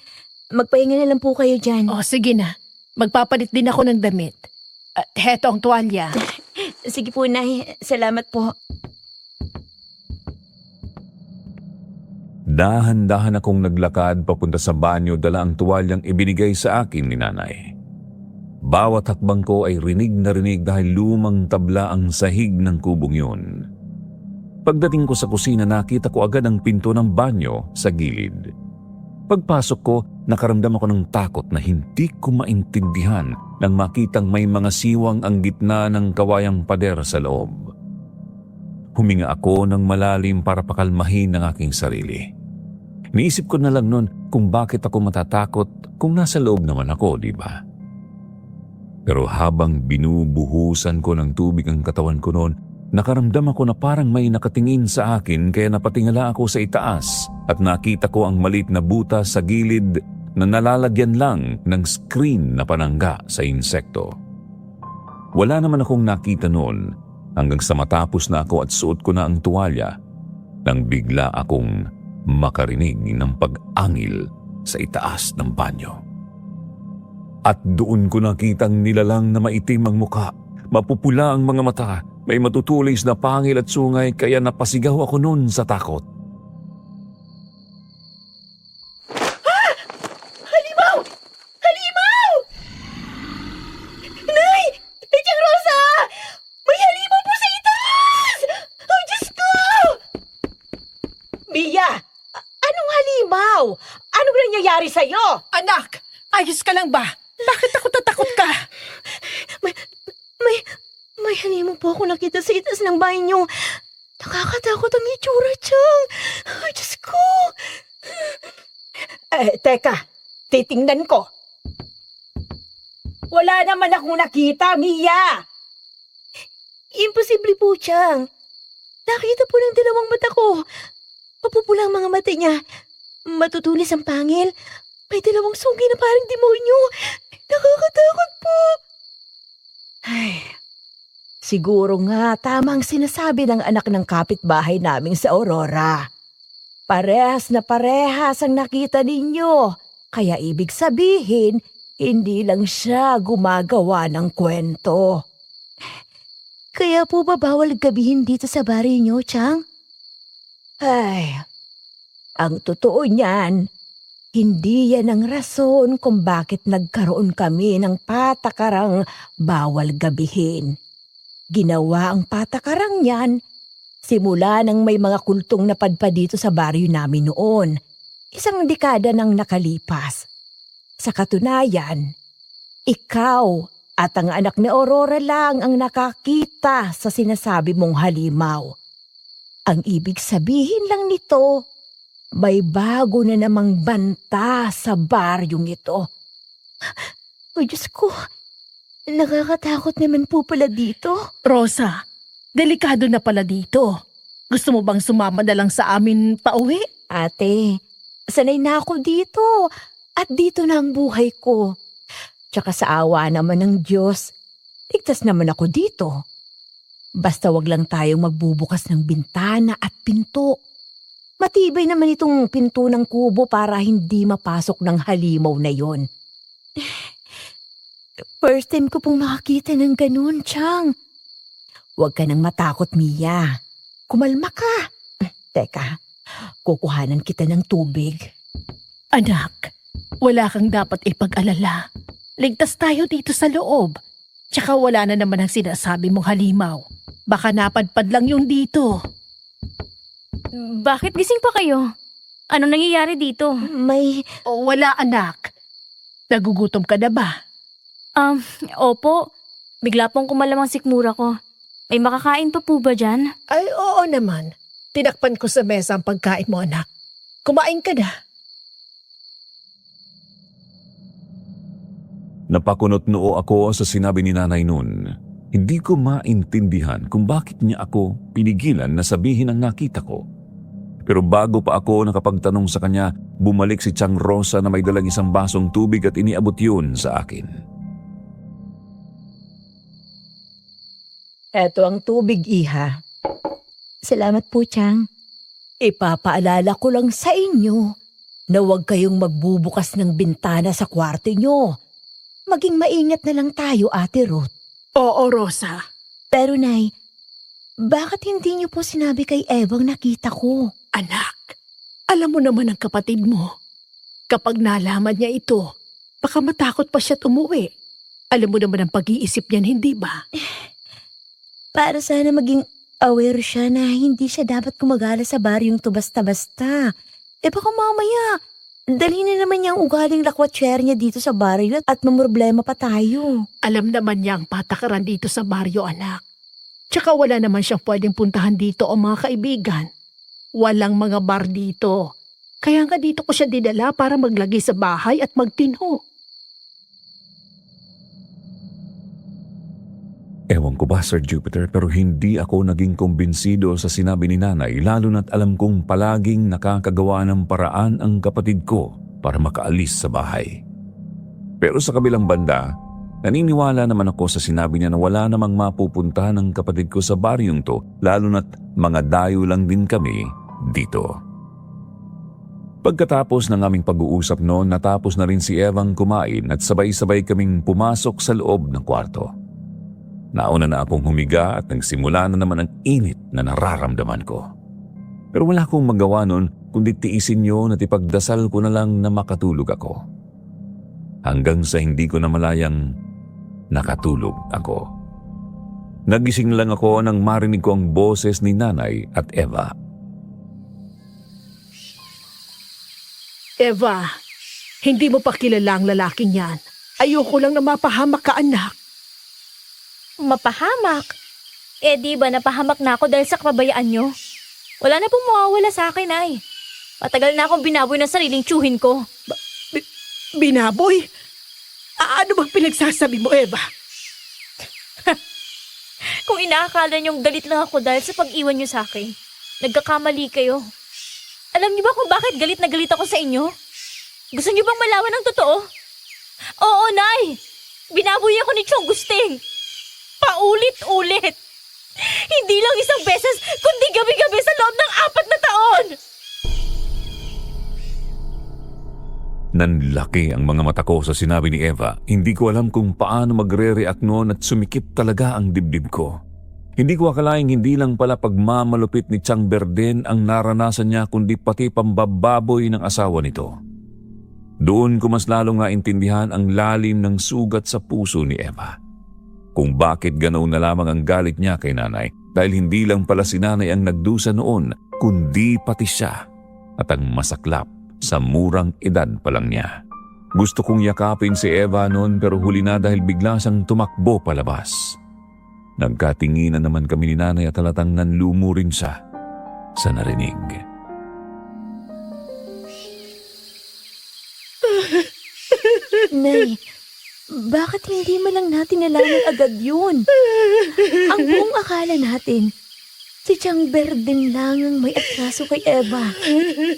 B: Magpahinga na lang po kayo dyan.
A: O, sige na. Magpapalit din ako ng damit. At heto ang tuwalya.
B: Sige po, Nay. Salamat po.
C: Dahan-dahan akong naglakad papunta sa banyo dala ang tuwalyang ibinigay sa akin ni nanay. Bawat hakbang ko ay rinig na rinig dahil lumang tabla ang sahig ng kubong yun. Pagdating ko sa kusina, nakita ko agad ang pinto ng banyo sa gilid. Pagpasok ko, nakaramdam ako ng takot na hindi ko maintindihan nang makitang may mga siwang ang gitna ng kawayang pader sa loob. Huminga ako ng malalim para pakalmahin ang aking sarili. Niisip ko na lang noon kung bakit ako matatakot kung nasa loob naman ako, di ba? Pero habang binubuhusan ko ng tubig ang katawan ko noon, nakaramdam ako na parang may nakatingin sa akin kaya napatingala ako sa itaas at nakita ko ang maliit na butas sa gilid na nalalagyan lang ng screen na panangga sa insekto. Wala naman akong nakita noon hanggang sa matapos na ako at suot ko na ang tuwalya nang bigla akong makarinig ng pag-angil sa itaas ng banyo. At doon ko nakitang nilalang na maitim ang muka, mapupula ang mga mata, may matutulis na pangil at sungay kaya napasigaw ako noon sa takot.
B: Halimaw! Halimaw! Nay! Tiyan Rosa! May halimaw po sa itaas! Oh, Diyos ko!
F: Mia! Anong halimaw? Anong nangyayari sa'yo?
A: Anak, ayos ka lang ba? Bakit ako tatakot ka?
B: May halimaw po ako nakita sa itaas ng banyo.
F: Nakakatakot ang itsura, Chang. Ay, Diyos ko. Teka. Titingnan ko. Wala naman akong nakita, Mia.
B: Imposible po, Chang. Nakita po ng dalawang mata ko. Mapupula ang mga mata niya. Matutulis ang pangil. May dalawang sugi na parang demonyo. Nakakatakot po.
F: Ay, siguro nga tama ang sinasabi ng anak ng kapitbahay namin sa Aurora. Parehas na parehas ang nakita ninyo. Kaya ibig sabihin, hindi lang siya gumagawa ng kwento.
B: Kaya po ba bawal gabihin dito sa baryo niyo, Chang?
F: Ay, ang totoo niyan, hindi yan ang rason kung bakit nagkaroon kami ng patakarang bawal gabihin. Ginawa ang patakarang yan simula nang may mga kultong napadpad dito sa baryo namin noon. 1 dekada nang nakalipas. Sa katunayan, ikaw at ang anak ni Aurora lang ang nakakita sa sinasabi mong halimaw. Ang ibig sabihin lang nito, may bago na namang banta sa baryong ito.
B: Ay, Diyos ko. Nakakatakot naman po pala dito.
A: Rosa, delikado na pala dito. Gusto mo bang sumama na lang sa amin pauwi?
F: Ate, sanay na ako dito at dito na ang buhay ko. Tsaka sa awa naman ng Diyos, ligtas naman ako dito. Basta wag lang tayong magbubukas ng bintana at pinto. Matibay naman itong pinto ng kubo para hindi mapasok ng halimaw na yon.
B: First time ko pong makakita ng ganun, Chang.
F: Huwag ka nang matakot, Mia. Kumalma ka. Teka, kukuhanan kita ng tubig.
A: Anak, wala kang dapat ipag-alala. Ligtas tayo dito sa loob. Tsaka wala na naman ang sinasabi mong halimaw. Baka napadpad lang yung dito.
D: Bakit gising pa kayo? Ano nangyayari dito?
B: May...
A: O wala, anak. Nagugutom ka na ba?
D: Opo. Bigla pong kumalamang sikmura ko. May makakain pa po ba dyan?
A: Ay, oo naman. Tinakpan ko sa mesa ang pagkain mo, anak. Kumain ka na.
C: Napakunot noo ako sa sinabi ni nanay noon. Hindi ko maintindihan kung bakit niya ako pinigilan na sabihin ang nakita ko. Pero bago pa ako nakapagtanong sa kanya, bumalik si Chang Rosa na may dalang isang basong tubig at iniabot yun sa akin.
F: Eto ang tubig, iha.
B: Salamat po, Chang.
F: Ipapaalala ko lang sa inyo na huwag kayong magbubukas ng bintana sa kwarto nyo. Maging maingat na lang tayo, Ate Ruth.
A: Oo, Rosa.
B: Pero, Nay, bakit hindi niyo po sinabi kay Evang nakita ko?
A: Anak, alam mo naman ang kapatid mo. Kapag nalaman niya ito, baka matakot pa siya't umuwi. Alam mo naman ang pag-iisip niyan, hindi ba?
B: Para sana maging aware siya na hindi siya dapat gumagala sa baryong to basta-basta. Baka mamaya, dali na naman niya ang ugaling lakwatsyera niya dito sa baryo at mamroblema pa tayo.
A: Alam naman niya ang patakaran dito sa baryo, anak. Tsaka wala naman siyang pwedeng puntahan dito o mga kaibigan. Walang mga bar dito. Kaya nga dito ko siya dinala para maglagay sa bahay at magtinho.
C: Ewan ko ba, Sir Jupiter, pero hindi ako naging kumbinsido sa sinabi ni nanay, lalo na't alam kong palaging nakakagawa ng paraan ang kapatid ko para makaalis sa bahay. Pero sa kabilang banda, naniniwala naman ako sa sinabi niya na wala namang mapupuntahan ng kapatid ko sa baryong to, lalo na't mga dayo lang din kami dito. Pagkatapos ng aming pag-uusap noon, natapos na rin si Evang kumain at sabay-sabay kaming pumasok sa loob ng kwarto. Nauna na akong humiga at nagsimula na naman ang init na nararamdaman ko. Pero wala akong magawa noon kundi tiisin yun at ipagdasal ko na lang na makatulog ako. Hanggang sa hindi ko na malayang nakatulog ako. Nagising lang ako nang marinig ko ang boses ni Nanay at Eva.
A: Eva, hindi mo pa kilala ang lalaking yan. Ayoko lang na mapahamak ka, anak.
D: Mapahamak? Eh di ba napahamak na ako dahil sa kapabayaan nyo? Wala na pong mawawala sa akin, Nay. Matagal na akong binaboy ng sariling tsuhin ko.
A: Binaboy? Ano bang pinagsasabi mo, Eva?
D: Kung inaakala niyong galit lang ako dahil sa pag-iwan niyo sa akin, nagkakamali kayo. Alam niyo ba kung bakit galit na galit ako sa inyo? Gusto niyo bang malaman ng totoo? Oo, Nay! Binaboy ako ni Chong Gusting. Paulit-ulit. Hindi lang isang beses, kundi gabi-gabi sa loob ng 4 na taon!
C: Nanlaki ang mga mata ko sa sinabi ni Eva. Hindi ko alam kung paano magre-react noon at sumikip talaga ang dibdib ko. Hindi ko akalaing hindi lang pala pagmamalupit ni Chang Berden ang naranasan niya kundi pati pambababoy ng asawa nito. Doon ko mas lalo nga intindihan ang lalim ng sugat sa puso ni Eva. Kung bakit ganoon na lamang ang galit niya kay nanay dahil hindi lang pala si nanay ang nagdusa noon kundi pati siya at ang masaklap sa murang edad pa lang niya. Gusto kong yakapin si Eva noon pero huli na dahil bigla siyang tumakbo palabas. Nagkatinginan naman kami ni nanay at halatang nanlumo rin siya sa narinig.
B: Nay, bakit hindi man lang natin nalaman agad yun? Ang buong akala natin, si Chang Berden lang ang may atraso kay Eva.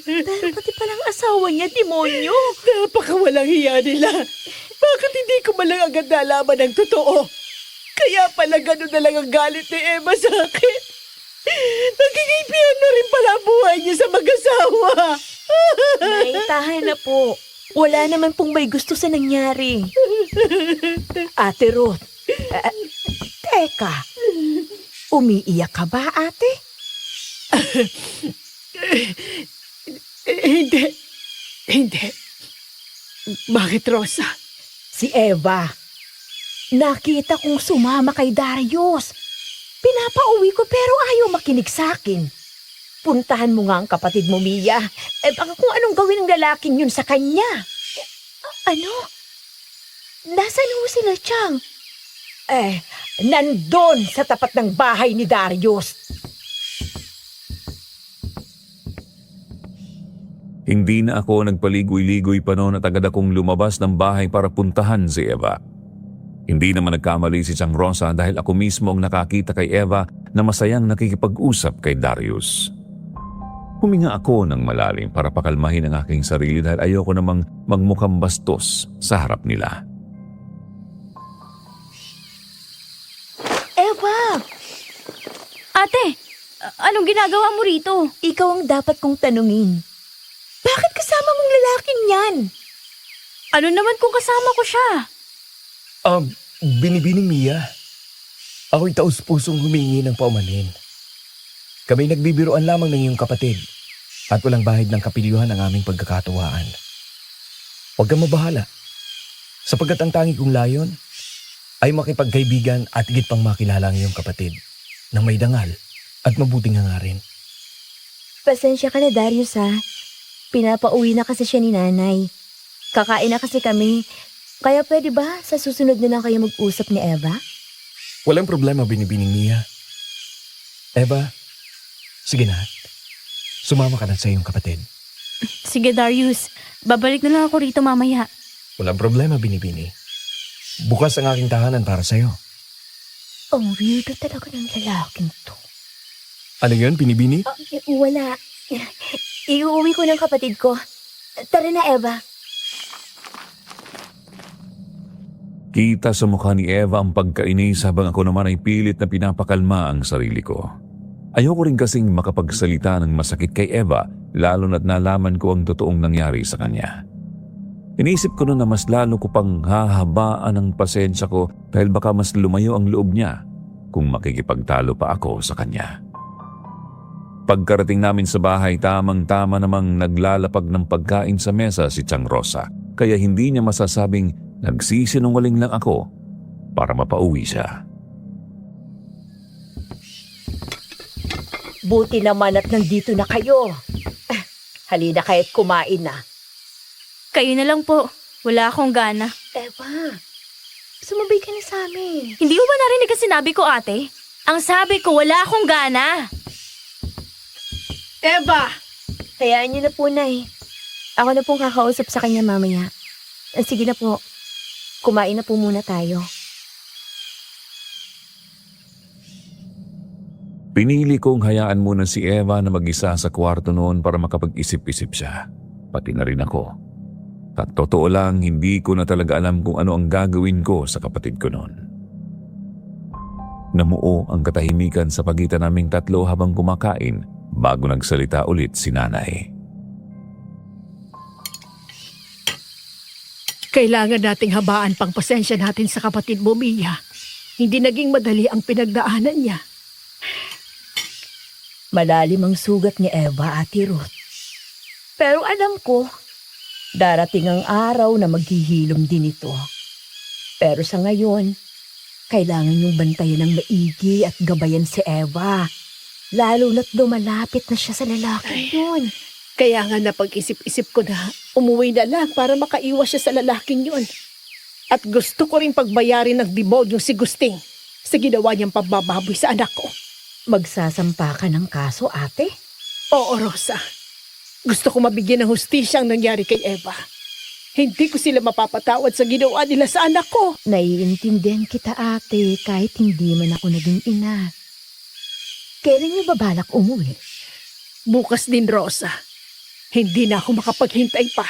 B: Pero pati palang asawa niya, demonyo.
A: Napakawalang hiya nila. Bakit hindi ko malang agad nalaman ang totoo? Kaya pala gano'n na lang ang galit ni Emma sa akin. Nagigipihan na rin pala ang buhay niya sa mag-asawa.
B: Nay, tahan na po. Wala naman pong may gusto sa nangyari.
F: Ate Ruth, teka, umiiyak ka ba, ate?
A: Hindi. Bakit, Rosa?
F: Si Eva, nakita kong sumama kay Darius. Pinapauwi ko pero ayaw makinig sa akin. Puntahan mo nga ang kapatid mo, Mia. Baka kung anong gawin ng lalaking yun sa kanya.
B: Ano? Nasaan ho sila, Chang?
F: Nandun sa tapat ng bahay ni Darius.
C: Hindi na ako nagpaligoy-ligoy pa noon at agad akong lumabas ng bahay para puntahan si Eva. Hindi naman nagkamali si Chang Rosa dahil ako mismo ang nakakita kay Eva na masayang nakikipag-usap kay Darius. Huminga ako ng malalim para pakalmahin ang aking sarili dahil ayoko namang magmukhang bastos sa harap nila.
B: Eva!
D: Ate, anong ginagawa mo rito?
B: Ikaw ang dapat kong tanungin. Bakit kasama mong lalaking yan?
D: Ano naman kung kasama ko siya?
E: Binibining Mia. Ako'y taus-pusong humingi ng paumanhin. Kami nagbibiroan lamang ng iyong kapatid at walang bahid ng kapilyuhan ang aming pagkakatuwaan. Huwag kang mabahala, sapagkat ang tangi kong layon ay makipagkaibigan at higit pang makilala ang iyong kapatid na may dangal at mabuting hangarin.
B: Pasensya ka na, Darius, ha? Pinapauwi na kasi siya ni nanay. Kakain na kasi kami. Kaya pwede ba sa susunod na lang kayo mag-usap ni Eva?
E: Walang problema, binibining Mia. Eva, sige na. Sumama ka na sa iyong kapatid.
D: Sige, Darius. Babalik na lang ako rito mamaya.
E: Walang problema, binibini. Bukas ang aking tahanan para sa'yo.
B: Ang weirdo talaga ng lalaking to.
E: Ano yun, binibini?
B: Wala. Iuwi ko ng kapatid ko. Tara na, Eva.
C: Kita sa mukha ni Eva ang pagkainis habang ako naman ay pilit na pinapakalma ang sarili ko. Ayoko rin kasing makapagsalita ng masakit kay Eva lalo na't nalaman ko ang totoong nangyari sa kanya. Inisip ko na mas lalo ko pang hahabaan ang pasensya ko dahil baka mas lumayo ang loob niya kung makikipagtalo pa ako sa kanya. Pagkarating namin sa bahay, tamang-tama namang naglalapag ng pagkain sa mesa si Chang Rosa kaya hindi niya masasabing nagsisinungaling lang ako para mapauwi siya.
F: Buti naman at nandito na kayo. Halina kaya't kumain na.
D: Kayo na lang po. Wala akong gana.
B: Eva, sumabay ka na sa amin.
D: Hindi mo ba narinig ang sinabi ko, ate? Ang sabi ko, wala akong gana.
A: Eva!
B: Hayaan niyo na po, Nay. Ako na pong kakausap sa kanya mamaya. Sige na po. Kumain na po muna tayo.
C: Pinili kong hayaan muna si Eva na mag-isa sa kwarto noon para makapag-isip-isip siya. Pati na rin ako. At totoo lang, hindi ko na talaga alam kung ano ang gagawin ko sa kapatid ko noon. Namuo ang katahimikan sa pagitan naming tatlo habang kumakain bago nagsalita ulit si Nanay.
A: Kailangan nating habaan pang pasensya natin sa kapatid mo, Mia. Hindi naging madali ang pinagdaanan niya.
F: Malalim ang sugat ni Eva, Ate Ruth. Pero alam ko, darating ang araw na maghihilom din ito. Pero sa ngayon, kailangan yung bantayan ng maigi at gabayan si Eva. Lalo na't lumalapit na siya sa lalaki yun.
A: Kaya nga napag-isip-isip ko na umuwi na lang para makaiwas siya sa lalaking yun. At gusto ko rin pagbayarin ng demonyong si Gusting sa ginawa niyang pambababoy sa anak ko.
F: Magsasampa ka ng kaso, ate?
A: Oo, Rosa. Gusto ko mabigyan ng hustisya ang nangyari kay Eva. Hindi ko sila mapapatawad sa ginawa nila sa anak ko.
F: Naiintindihan kita, ate, kahit hindi man ako naging ina. Kailan niyo ba balak umuwi?
A: Bukas din, Rosa. Hindi na ako makapaghintay pa.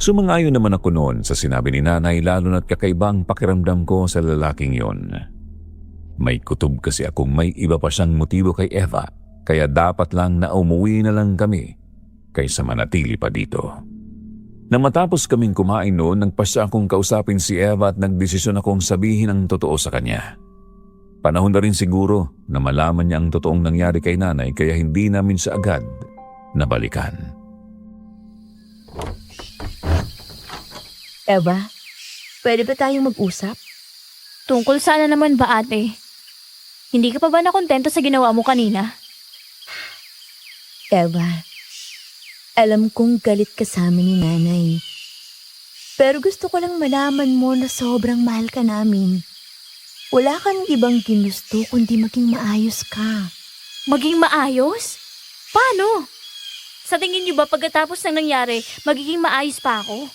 C: Sumang-ayon naman ako noon sa sinabi ni Nanay lalo na't kakaibang pakiramdam ko sa lalaking yon. May kutob kasi akong may iba pa siyang motibo kay Eva, kaya dapat lang na umuwi na lang kami kaysa manatili pa dito. Nang matapos kaming kumain noon, nagpasya akong kausapin si Eva at nagdesisyon akong sabihin ang totoo sa kanya. Panahon na rin siguro na malaman niya ang totoong nangyari kay Nanay kaya hindi namin siya agad nabalikan.
B: Eva, pwede ba tayong mag-usap?
D: Tungkol sana naman ba, ate? Hindi ka pa ba nakontento sa ginawa mo kanina?
B: Eva, alam kong galit ka sa amin ni Nanay. Pero gusto ko lang malaman mo na sobrang mahal ka namin. Wala kang ibang ginusto kundi maging maayos ka.
D: Maging maayos? Paano? Sa tingin niyo ba pagkatapos ng nangyari, magiging maayos pa ako?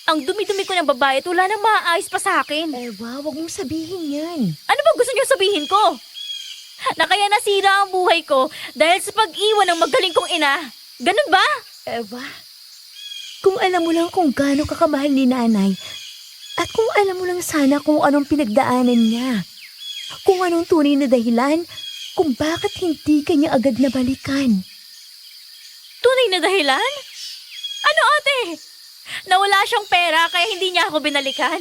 D: Ang dumi-dumi ko ng babae at wala nang maayos pa sa akin.
B: Eva, wag mong sabihin yan.
D: Ano ba gusto niyo sabihin ko? Na kaya nasira ang buhay ko dahil sa pag-iwan ng magaling kong ina. Ganun ba?
B: Eva, kung alam mo lang kung gaano kakamahal ni Nanay, at kung alam mo lang sana kung anong pinagdaanan niya, kung anong tunay na dahilan, kung bakit hindi ka niya agad nabalikan.
D: Tunay na dahilan? Ano, ate? Nawala siyang pera kaya hindi niya ako binalikan?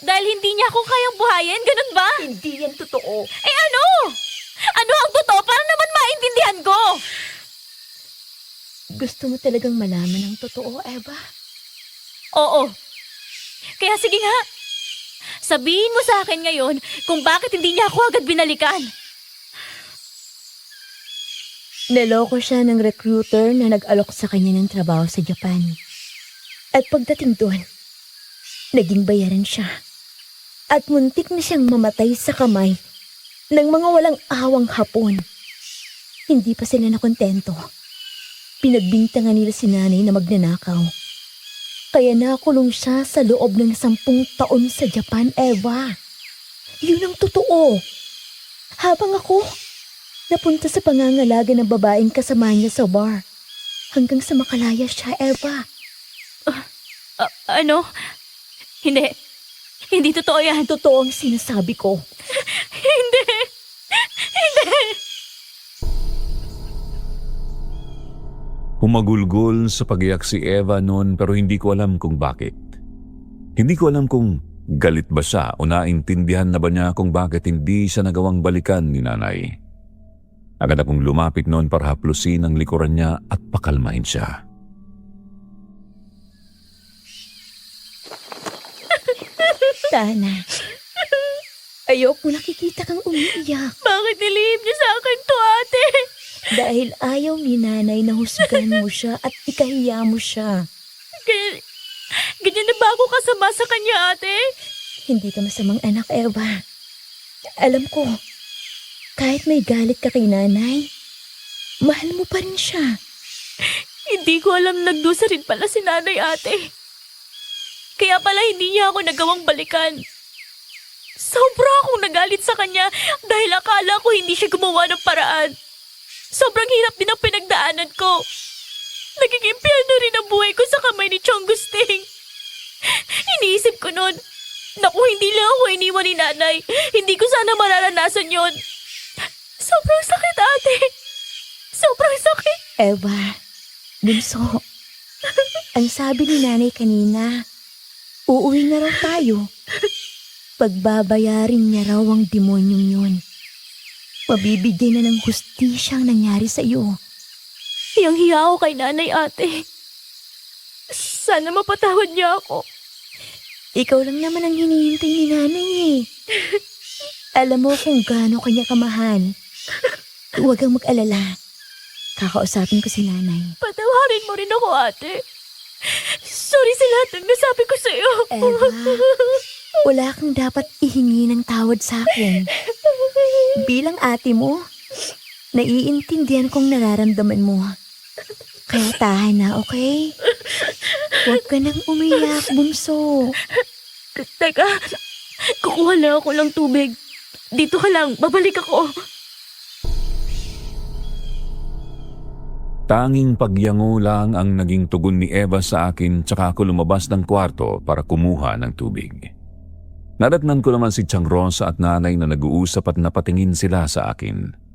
D: Dahil hindi niya ako kayang buhayin? Ganun ba?
B: Hindi yan totoo.
D: Eh ano? Ano ang totoo para naman maintindihan ko?
B: Gusto mo talagang malaman ang totoo, Eva?
D: Oo. Kaya sige nga. Sabihin mo sa akin ngayon kung bakit hindi niya ako agad binalikan.
B: Naloko siya ng recruiter na nag-alok sa kanya ng trabaho sa Japan. At pagdating doon, naging bayaran siya. At muntik na siyang mamatay sa kamay ng mga walang awang Hapon. Hindi pa sila nakontento. Pinagbintangan nila si Nanay na magnanakaw. Kaya nakulong siya sa loob ng 10 taon sa Japan, Eva. Yun ang totoo. Habang ako, napunta sa pangangalaga ng babaeng kasama niya sa bar. Hanggang sa makalaya siya, Eva.
D: Ano? Hindi. Hindi totoo yan.
B: Totoo ang sinasabi ko.
D: Hindi. Hindi.
C: Humagulgol sa pagiyak si Eva noon pero hindi ko alam kung bakit. Hindi ko alam kung galit ba siya o naintindihan na ba niya kung bakit hindi siya nagawang balikan ni Nanay. Agad akong lumapit noon para haplusin ang likuran niya at pakalmahin siya.
B: Tana, ayoko nakikita kang umiiyak.
D: Bakit nilihim niyo sa akin to, ate?
B: Dahil ayaw ni Nanay na husgan mo siya at ikahiya mo siya.
D: Ganyan na ba ako kasama sa kanya, ate?
B: Hindi ka masamang anak, Eva. Alam ko, kahit may galit ka kay nanay, mahal mo pa rin siya.
D: Hindi ko alam nagdusa rin pala si nanay, ate. Kaya pala hindi niya ako nagawang balikan. Sobra akong nagalit sa kanya dahil akala ko hindi siya gumawa ng paraan. Sobrang hirap din ang pinagdaanan ko. Naging impyerno rin ang buhay ko sa kamay ni Chong Gusting. Iniisip ko noon, naku, hindi lang ako iniwan ni nanay. Hindi ko sana mararanasan yon. Sobrang sakit, ate. Sobrang sakit.
B: Eva, bunso, ang sabi ni nanay kanina, uuwi na raw tayo. Pagbabayarin niya raw ang demonyong yun. Mabibigyan na ng hustisya ang nangyari sa iyo.
D: Hiyang-hiya ako kay nanay, ate. Sana mapatawad niya ako.
B: Ikaw lang naman ang hinihintay ni nanay eh. Alam mo kung gaano kanya kamahal. Huwag kang mag-alala. Kakausapin ko si nanay.
D: Patawarin mo rin ako, ate. Sorry sa lahat ng nasabi ko sa iyo.
B: Eva, wala kang dapat ihingi ng tawad sa akin. Bilang ate mo, naiintindihan kong nararamdaman mo. Kaya tahan na, okay? Huwag ka nang umiyak, bunso.
D: Teka, kukuha lang ako ng tubig. Dito ka lang, babalik ako.
C: Tanging pagyango lang ang naging tugon ni Eva sa akin tsaka ako lumabas ng kwarto para kumuha ng tubig. Nadatnan ko naman si Chang Rosa at nanay na nag-uusap at napatingin sila sa akin.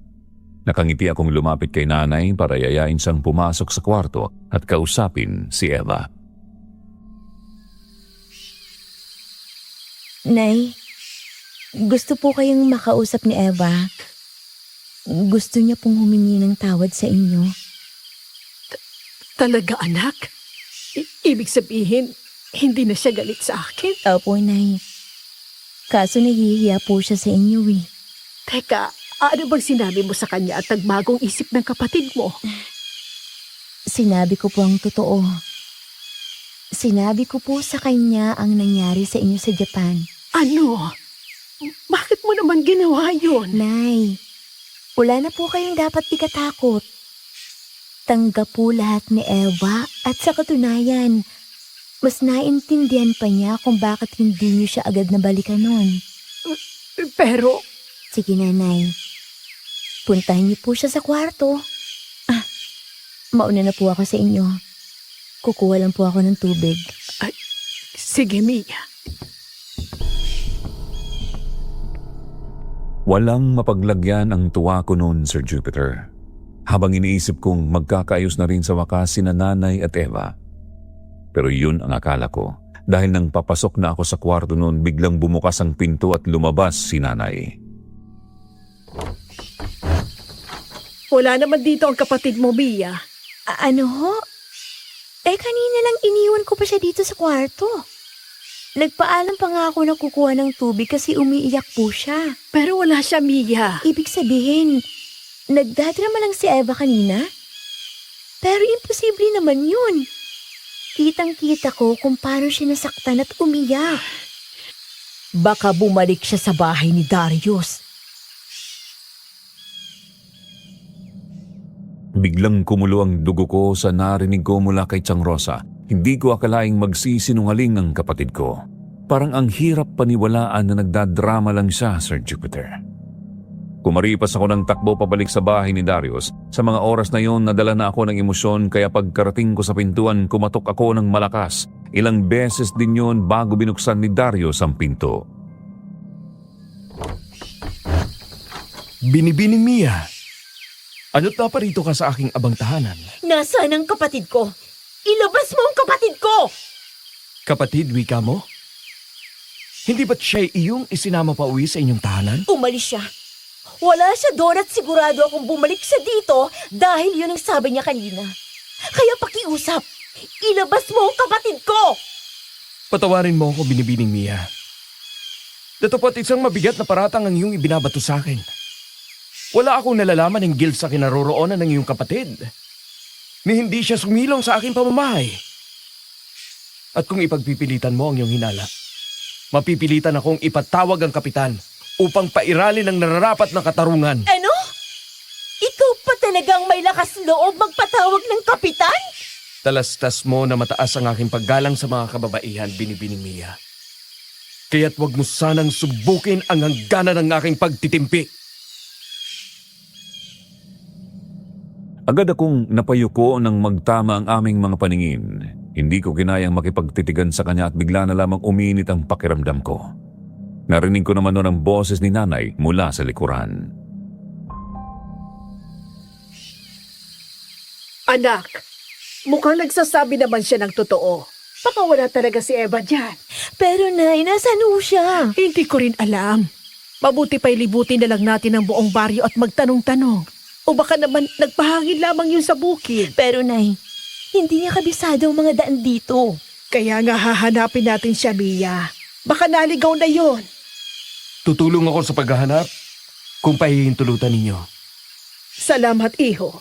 C: Nakangiti akong lumapit kay nanay para yayain siyang pumasok sa kwarto at kausapin si Eva.
B: Nay, gusto po kayong makausap ni Eva. Gusto niya pong humingi ng tawad sa inyo.
A: Talaga, anak? Ibig sabihin, hindi na siya galit sa akin?
B: Opo, Nay. Kaso nahihiya po siya sa inyo eh.
A: Teka, ano bang sinabi mo sa kanya at nagbagong isip ng kapatid mo?
B: Sinabi ko po ang totoo. Sinabi ko po sa kanya ang nangyari sa inyo sa Japan.
A: Ano? Bakit mo naman ginawa yun?
B: Nay, wala na po kayong dapat ikatakot. Tanggap po lahat ni Eva at sa katunayan, mas naintindihan pa niya kung bakit hindi niyo siya agad nabalikan nun.
A: Pero,
B: Sige na, Nay. Puntahan niyo po siya sa kwarto. Mauna na po ako sa inyo. Kukuha lang po ako ng tubig.
A: sige, Mia.
C: Walang mapaglagyan ang tuwa ko noon, Sir Jupiter. Habang iniisip kong magkakaayos na rin sa wakas sina nanay at Eva. Pero yun ang akala ko. Dahil nang papasok na ako sa kwarto noon, biglang bumukas ang pinto at lumabas si nanay.
A: Wala naman dito ang kapatid mo, Mia.
B: Ano ho? Kanina lang iniwan ko pa siya dito sa kwarto. Nagpaalam pa nga ako na kukuha ng tubig kasi umiiyak po siya.
A: Pero wala siya, Mia.
B: Ibig sabihin, nagdadrama lang si Eva kanina? Pero imposible naman yun. Kitang-kita ko kung paano siya nasaktan at umiyak.
F: Baka bumalik siya sa bahay ni Darius.
C: Biglang kumulo ang dugo ko sa narinig ko mula kay Chang Rosa. Hindi ko akalaing magsisinungaling ang kapatid ko. Parang ang hirap paniwalaan na nagdadrama lang siya, Sir Jupiter. Kumaripas ako ng takbo pabalik sa bahay ni Darius. Sa mga oras na yon, nadala na ako ng emosyon kaya pagkarating ko sa pintuan, kumatok ako ng malakas. Ilang beses din yon bago binuksan ni Darius ang pinto.
E: Binibining Mia, ano't naparito ka sa aking abang tahanan?
F: Nasaan ang kapatid ko? Ilabas mo ang kapatid ko!
E: Kapatid, wika mo? Hindi ba't siya iyong isinama pa uwi sa inyong tahanan?
F: Umalis siya. Wala siya doon at sigurado akong bumalik siya dito dahil yun ang sabi niya kanina. Kaya pakiusap, ilabas mo ang kapatid ko!
E: Patawarin mo ako, binibining Mia. Dato't isang mabigat na paratang ang iyong ibinabato sa akin. Wala akong nalalaman ng guilt sa kinaroroonan ng iyong kapatid. Ni hindi siya sumilong sa aking pamamahay. At kung ipagpipilitan mo ang iyong hinala, Mapipilitan akong ipatawag ang kapitan upang pairalin ang nararapat na katarungan.
B: Ano? Ikaw pa talagang may lakas loob magpatawag ng kapitan?
E: Talastas mo na mataas ang aking paggalang sa mga kababaihan, Binibining Mia. Kaya't wag mo sanang subukin ang hangganan ng aking pagtitimpi.
C: Agad akong napayuko nang magtama ang aming mga paningin. Hindi ko kinayang makipagtitigan sa kanya at bigla na lamang uminit ang pakiramdam ko. Narinig ko naman noon ang boses ni nanay mula sa likuran.
A: Anak, mukhang nagsasabi naman siya ng totoo. Baka wala talaga si Eva dyan.
B: Pero Nay, nasan ho siya?
A: Hindi ko rin alam. Mabuti pa'y libutin na lang natin ang buong baryo at magtanong-tanong. O baka naman nagpahangin lamang yun sa bukid.
B: Pero Nay, hindi niya kabisado ang mga daan dito.
A: Kaya nga hahanapin natin siya, Mia. Baka naligaw na yon.
E: Tutulong ako sa paghahanap kung pahihintulutan ninyo.
A: Salamat, iho.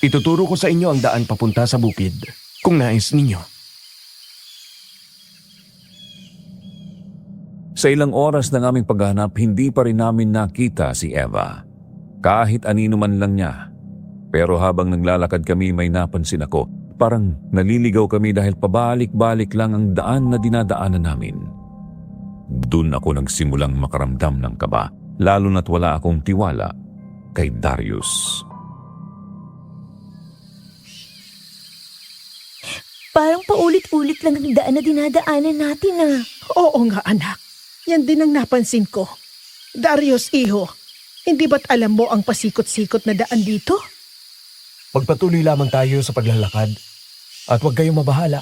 E: Ituturo ko sa inyo ang daan papunta sa bukid kung nais ninyo.
C: Sa ilang oras ng aming paghahanap, hindi pa rin namin nakita si Eva. Kahit anino man lang niya. Pero habang naglalakad kami, may napansin ako. Parang naliligaw kami dahil pabalik-balik lang ang daan na dinadaanan namin. Doon ako nagsimulang makaramdam ng kaba, lalo na't wala akong tiwala kay Darius.
B: Parang paulit-ulit lang ang daan na dinadaanan natin ah.
A: Oo nga, anak. Yan din ang napansin ko. Darius, iho, hindi ba't alam mo ang pasikot-sikot na daan dito?
E: Magpatuloy lamang tayo sa paglalakad at huwag kayong mabahala.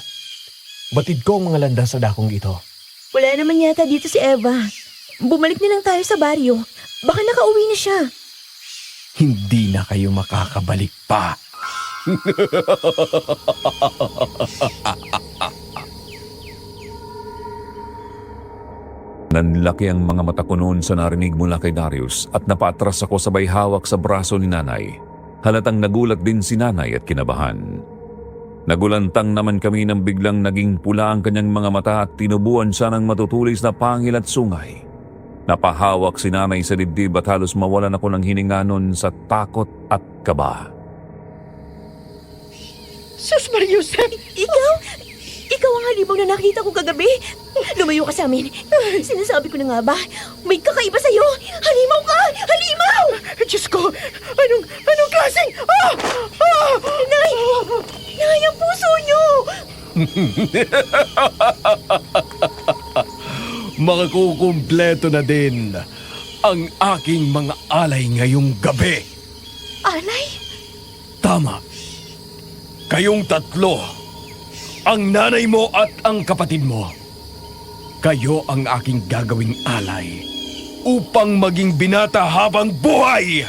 E: Batid ko ang mga landas sa dakong ito.
B: Wala naman yata dito si Eva. Bumalik na lang tayo sa baryo. Baka nakauwi na siya.
E: Hindi na kayo makakabalik pa.
C: Nanlaki ang mga mata ko noon sa narinig mula kay Darius at napaatras ako sabay hawak sa braso ni nanay. Halatang nagulat din si nanay at kinabahan. Nagulantang naman kami nang biglang naging pula ang kanyang mga mata at tinubuan siya ng matutulis na pangil at sungay. Napahawak si nanay sa dibdib at halos mawalan ako ng hininga noon sa takot at kaba.
A: Sus Mariusen!
B: Ikaw? Ikaw ang halimaw na nakita ko kagabi? Lumayo ka sa amin. Sinasabi ko na nga ba? May kakaiba sa'yo! Halimaw ka! Halimaw!
A: Diyos ko! Anong klaseng?
B: Nay! Nay, ang puso niyo!
E: Makakukumpleto na din ang aking mga alay ngayong gabi.
B: Alay?
E: Tama. Kayong tatlo, ang nanay mo at ang kapatid mo, kayo ang aking gagawing alay upang maging binata habang buhay!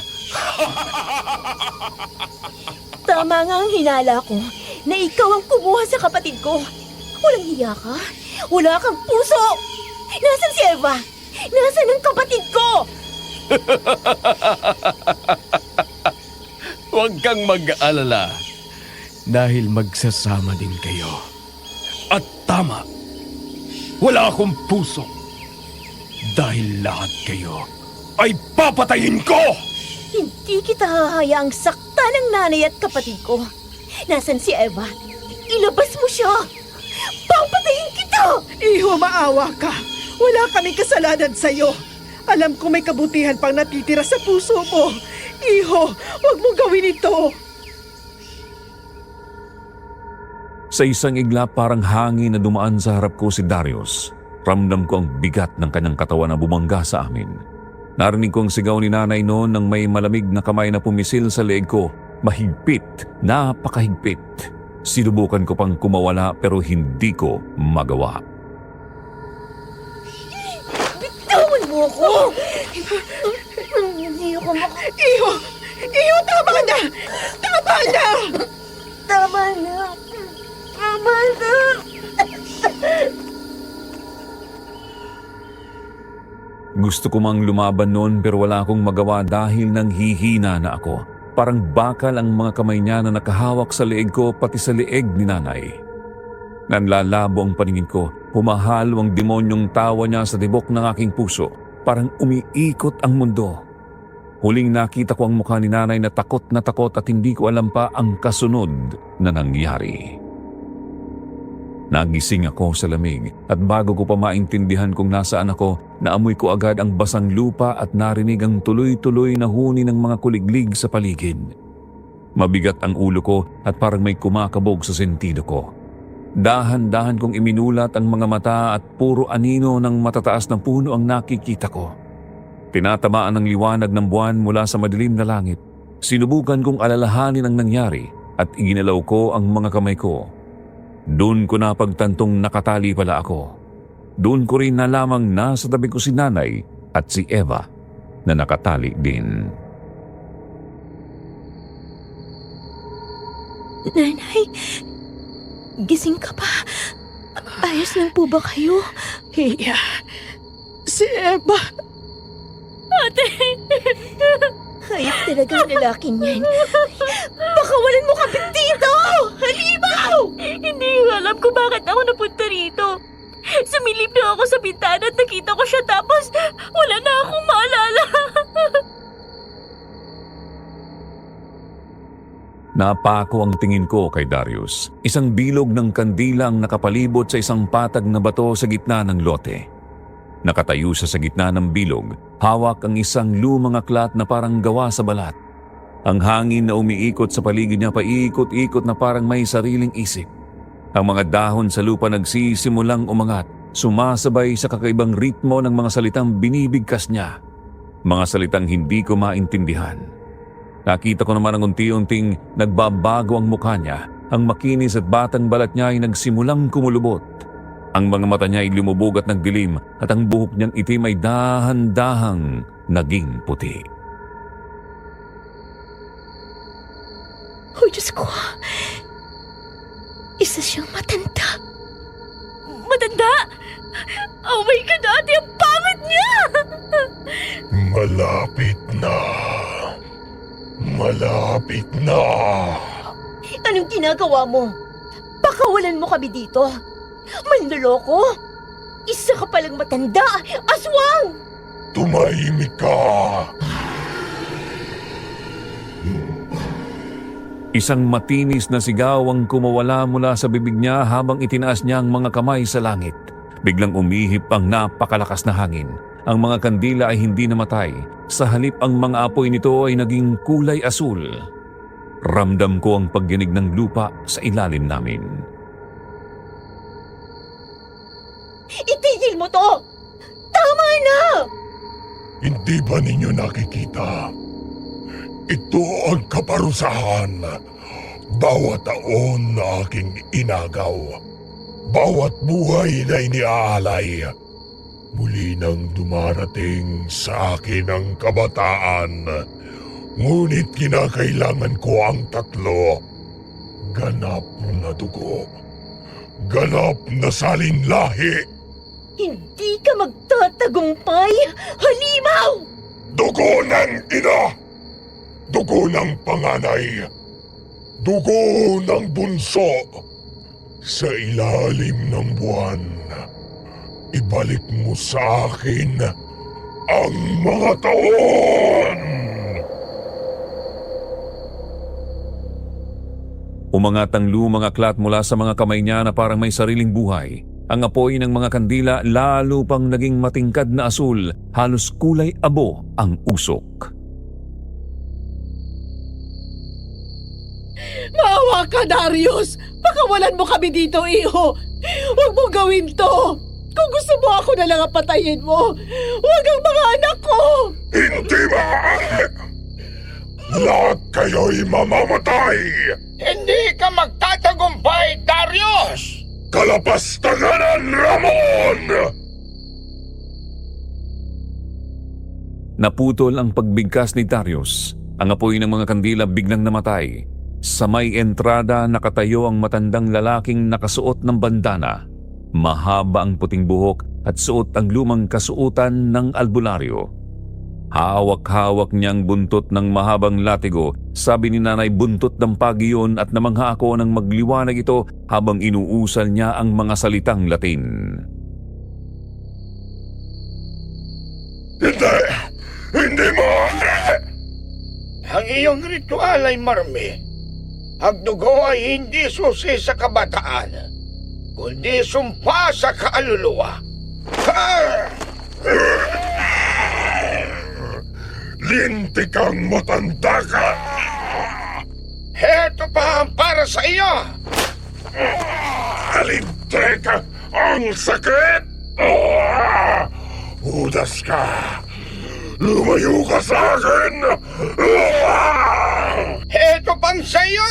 B: Tama nga ang hinala ko na ikaw ang kumuha sa kapatid ko. Walang hiya ka? Wala kang puso! Nasaan si Eva? Nasaan ang kapatid ko?
E: Huwag kang mag-alala dahil magsasama din kayo. At tama, wala akong puso dahil lahat kayo ay papatayin ko!
B: Hindi kita hahayaang sakta ng nanay at kapatid ko. Nasaan si Eva? Ilabas mo siya! Papatayin kita!
A: Iho, maawa ka. Wala kaming kasalanan sa'yo. Alam ko may kabutihan pang natitira sa puso mo. Iho, huwag mong gawin ito.
C: Sa isang igla parang hangin na dumaan sa harap ko si Darius. Ramdam ko ang bigat ng kanyang katawan na bumangga sa amin. Narinig ko ang sigaw ni nanay noon nang may malamig na kamay na pumisil sa leeg ko. Mahigpit, napakahigpit. Sinubukan ko pang kumawala pero hindi ko magawa.
B: Bitawan mo ako! Hindi ako
A: Iho, tama na! Tama na!
B: Tama na! Tama na!
C: Gusto ko mang lumaban noon pero wala akong magawa dahil nanghihina na ako. Parang bakal ang mga kamay niya na nakahawak sa leeg ko pati sa leeg ni nanay. Nanlalabo ang paningin ko humahalo ang demonyong tawa niya sa tibok ng aking puso. Parang umiikot ang mundo. Huling nakita ko ang mukha ni nanay na takot at hindi ko alam pa ang kasunod na nangyari. Nagising ako sa lamig at bago ko pa maintindihan kung nasaan ako, naamoy ko agad ang basang lupa at narinig ang tuloy-tuloy na huni ng mga kuliglig sa paligid. Mabigat ang ulo ko at parang may kumakabog sa sentido ko. Dahan-dahan kong iminulat ang mga mata at puro anino ng matataas na puno ang nakikita ko. Tinatamaan ng liwanag ng buwan mula sa madilim na langit. Sinubukan kong alalahanin ang nangyari at iginalaw ko ang mga kamay ko. Doon ko napagtantong nakatali pala ako. Doon ko rin nalamang nasa tabi ko si nanay at si Eva na nakatali din.
B: Nanay, gising ka pa. Ayos lang po ba kayo?
A: Iya, si Eva.
D: Ate!
B: Hayop talaga ang lalaking yan. Pakawalan mo kami dito! Halimaw!
D: Hindi ko alam kung bakit ako napunta rito. Sumilip na ako sa bintana at nakita ko siya tapos wala na akong maalala.
C: Napako ang tingin ko kay Darius. Isang bilog ng kandila ang nakapalibot sa isang patag na bato sa gitna ng lote. Nakatayo siya sa gitna ng bilog, hawak ang isang lumang aklat na parang gawa sa balat. Ang hangin na umiikot sa paligid niya paikot-ikot na parang may sariling isip. Ang mga dahon sa lupa nagsisimulang umangat, sumasabay sa kakaibang ritmo ng mga salitang binibigkas niya. Mga salitang hindi ko maintindihan. Nakita ko naman ang unti-unting nagbabago ang mukha niya. Ang makinis at batang balat niya ay nagsimulang kumulubot. Ang mga mata niya ay lumubog at nagdilim at ang buhok niyang itim ay dahan-dahang naging puti.
B: Oh, Diyos ko. Isa siyang matanda.
D: Matanda? Oh my God, ate, ang pangit niya!
G: Malapit na. Malapit na.
B: Anong ginagawa mo? Pakawalan mo kami dito. Manloloko? Isa ka palang matanda! Aswang!
G: Tumahimik ka.
C: Isang matinis na sigaw ang kumawala mula sa bibig niya habang itinaas niya ang mga kamay sa langit. Biglang umihip ang napakalakas na hangin. Ang mga kandila ay hindi namatay. Sa halip ang mga apoy nito ay naging kulay asul. Ramdam ko ang pagginig ng lupa sa ilalim namin.
B: Itigil mo to! Tama na!
G: Hindi ba ninyo nakikita? Ito ang kaparusahan. Bawat taon na aking inagaw. Bawat buhay na iniaalay. Muli nang dumarating sa akin ang kabataan. Ngunit kinakailangan ko ang tatlo. Ganap na dugo. Ganap na salinlahi.
B: Hindi ka magtatagumpay! Halimaw!
G: Dugo ng ina! Dugo ng panganay! Dugo ng bunso! Sa ilalim ng buwan, ibalik mo sa akin ang mga taon!
C: Umangat ang lumang aklat mula sa mga kamay niya na parang may sariling buhay. Ang apoy ng mga kandila lalo pang naging matingkad na asul, halos kulay abo ang usok.
A: Maawa ka, Darius! Pakawalan mo kami dito, iho! Huwag mo gawin to! Kung gusto mo ako na lang ang patayin mo, huwag ang mga anak ko!
G: Hindi maaari! Lahat kayo'y mamamatay!
H: Hindi ka magtatagumpay, Darius!
G: Kalapastanganan, Ramon!
C: Naputol ang pagbigkas ni Darius. Ang apoy ng mga kandila biglang namatay. Sa may entrada nakatayo ang matandang lalaking nakasuot ng bandana. Mahaba ang puting buhok at suot ang lumang kasuotan ng albularyo. Hawak-hawak niyang buntot ng mahabang latigo. Sabi ni nanay, buntot ng pagi yun at namangha ako nang magliwanag ito habang inuusal niya ang mga salitang Latin.
G: Hindi! Hindi maaari!
H: Ang iyong ritual ay marmi. Ang dugo ay hindi susi sa kabataan, kundi sumpa sa kaluluwa.
G: Linti kang matanda ka!
H: Heto pa ang para sa iyo!
G: Linti ka! Ang sakit! Udas ka! Lumayo ka sa akin!
H: Heto pang sa iyo!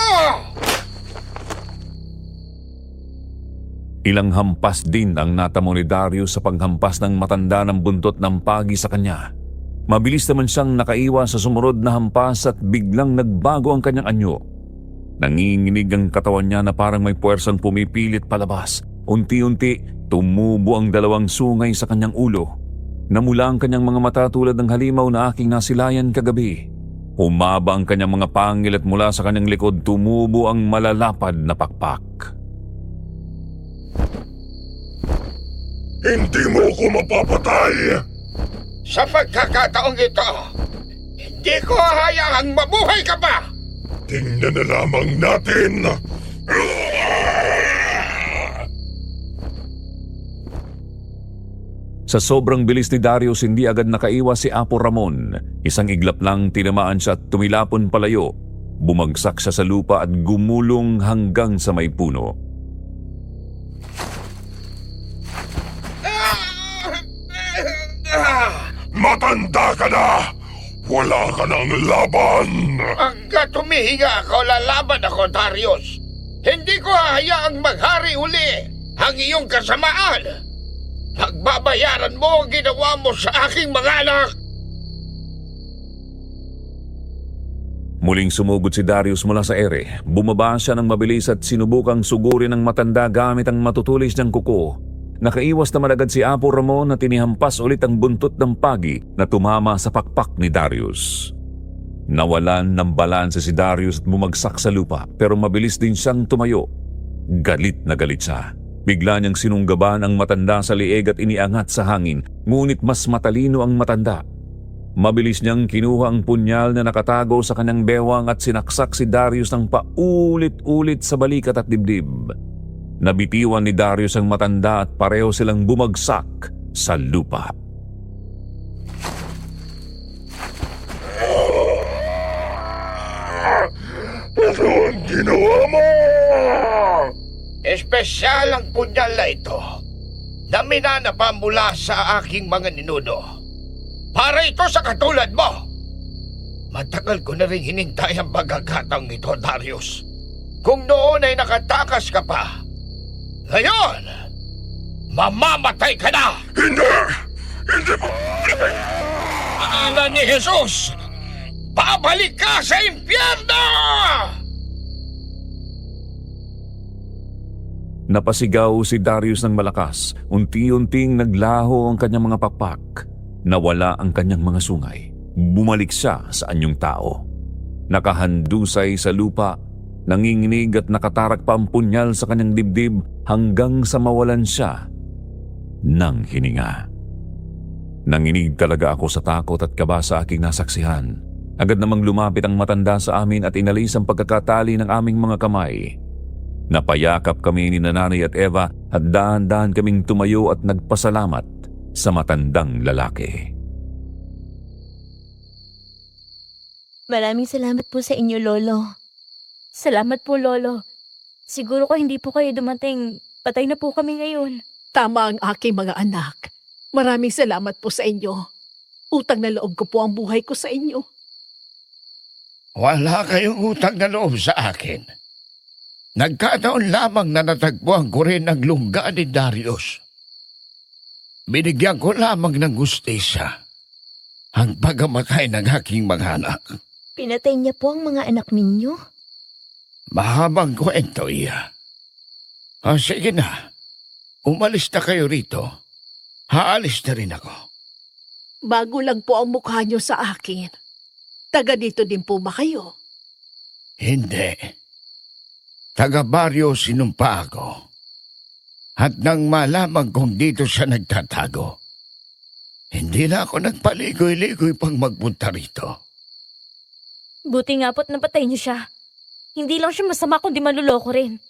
C: Ilang hampas din ang natamo ni Darius sa paghampas ng matanda ng buntot ng pagi sa kanya. Mabilis naman siyang nakaiwas sa sumunod na hampas at biglang nagbago ang kanyang anyo. Nanginginig ang katawan niya na parang may puwersang pumipilit palabas. Unti-unti, tumubo ang dalawang sungay sa kanyang ulo. Namula ang kanyang mga mata tulad ng halimaw na aking nasilayan kagabi. Humaba ang kanyang mga pangil at mula sa kanyang likod tumubo ang malalapad na pakpak.
G: Hindi mo ko mapapatay!
H: Sa pagkakataong ito, hindi ko hahayaang mabuhay ka pa!
G: Tingnan na lamang natin!
C: Sa sobrang bilis ni Darius, hindi agad nakaiwas si Apo Ramon. Isang iglap lang tinamaan siya at tumilapon palayo. Bumagsak siya sa lupa at gumulong hanggang sa may puno.
G: Matanda ka na! Wala ka ng laban!
H: Hanggat humihinga ako, lalaban ako, Darius. Hindi ko hahayaang maghari uli ang iyong kasamaan. Pagbabayaran mo ang ginawa mo sa aking mga anak.
C: Muling sumugod si Darius mula sa ere. Bumaba siya ng mabilis at sinubukang sugurin ng matanda gamit ang matutulis niyang kuko. Nakaiwas naman agad si Apo Ramon na tinihampas ulit ang buntot ng pagi na tumama sa pakpak ni Darius. Nawalan ng balanse si Darius at bumagsak sa lupa pero mabilis din siyang tumayo. Galit na galit siya. Bigla niyang sinunggaban ang matanda sa lieg at iniangat sa hangin, ngunit mas matalino ang matanda. Mabilis niyang kinuha ang punyal na nakatago sa kanyang bewang at sinaksak si Darius ng paulit-ulit sa balikat at dibdib. Nabitiwan ni Darius ang matanda at pareho silang bumagsak sa lupa.
G: Ano ang ginawa mo?
H: Espesyal ang punyal na ito na minanapa mula sa aking mga ninuno. Para ito sa katulad mo. Matagal ko na rin hinintay ang pagkakataong ito, Darius. Kung noon ay nakatakas ka pa, ngayon, mamamatay ka na!
G: Hindi! Hindi mo!
H: Ala ni Jesus! Babalik ka sa impyerno!
C: Napasigaw si Darius ng malakas. Unti-unting naglaho ang kanyang mga pakpak. Nawala ang kanyang mga sungay. Bumalik siya sa anyong tao. Nakahandusay sa lupa, nanginginig at nakatarak pa ang punyal sa kanyang dibdib hanggang sa mawalan siya ng hininga. Nanginig talaga ako sa takot at kaba sa aking nasaksihan. Agad namang lumapit ang matanda sa amin at inalis ang pagkakatali ng aming mga kamay. Napayakap kami ni Nanay at Eva at dahan-dahan kaming tumayo at nagpasalamat sa matandang lalaki.
B: Maraming salamat po sa inyo, Lolo.
D: Salamat po, Lolo. Siguro ko hindi po kayo dumating, patay na po kami ngayon.
A: Tama ang aking mga anak. Maraming salamat po sa inyo. Utang na loob ko po ang buhay ko sa inyo.
H: Wala kayong utang na loob sa akin. Nagkataon lamang na natagpuan ko rin ang lungga ni Darius. Binigyan ko lamang ng gustisya ang pagamatay ng aking mga anak.
B: Pinatay niya po ang mga anak ninyo?
H: Mahabang kwento iya. Sige na, umalis na kayo rito. Haalis na rin ako.
A: Bago lang po ang mukha niyo sa akin. Taga dito din po ba kayo?
H: Hindi. Taga-baryo sinumpa ako. At nang malaman kong dito siya nagtatago, hindi na ako nagpaligoy-ligoy pang magpunta rito.
D: Buti nga po't napatay niyo siya. Hindi lang siya masama kundi maluloko rin.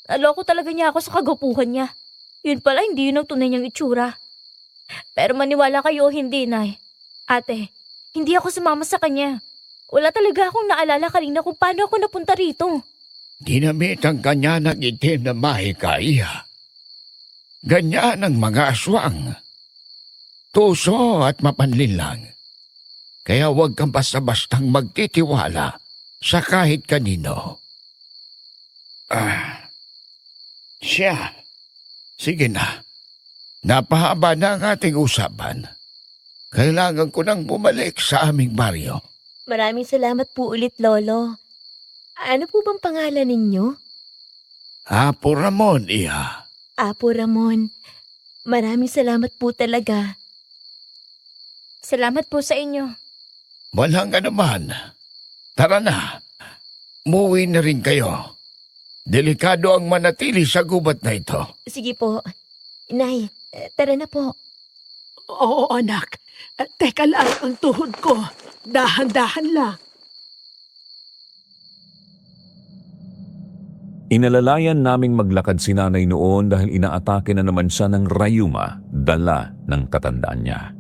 D: Naloko talaga niya ako sa kagwapuhan niya. Yun pala, hindi yun ang tunay niyang itsura. Pero maniwala kayo o hindi, Nay. Ate, hindi ako sumama sa kanya. Wala talaga akong naalala kanina kung paano ako napunta rito.
H: Dinamit ang kanya ng itim na mahikaya. Ganyan ang mga aswang. Tuso at mapanlinlang. Kaya huwag kang basta-bastang magtitiwala sa kahit kanino. Siya. Sige na. Napahaba na ang ating usapan. Kailangan ko nang bumalik sa aming baryo.
B: Maraming salamat po ulit, Lolo. Ano po bang pangalan ninyo?
H: Apo Ramon, iha.
B: Apo Ramon. Maraming salamat po talaga.
D: Salamat po sa inyo.
H: Walang anuman. Tara na. Muwi na rin kayo. Delikado ang manatili sa gubat na ito.
B: Sige po. Nay, tara na po.
A: Oo, anak. Teka lang ang tuhod ko. Dahan-dahan lang.
C: Inalalayan naming maglakad si nanay noon dahil inaatake na naman siya ng rayuma, dala ng katandaan niya.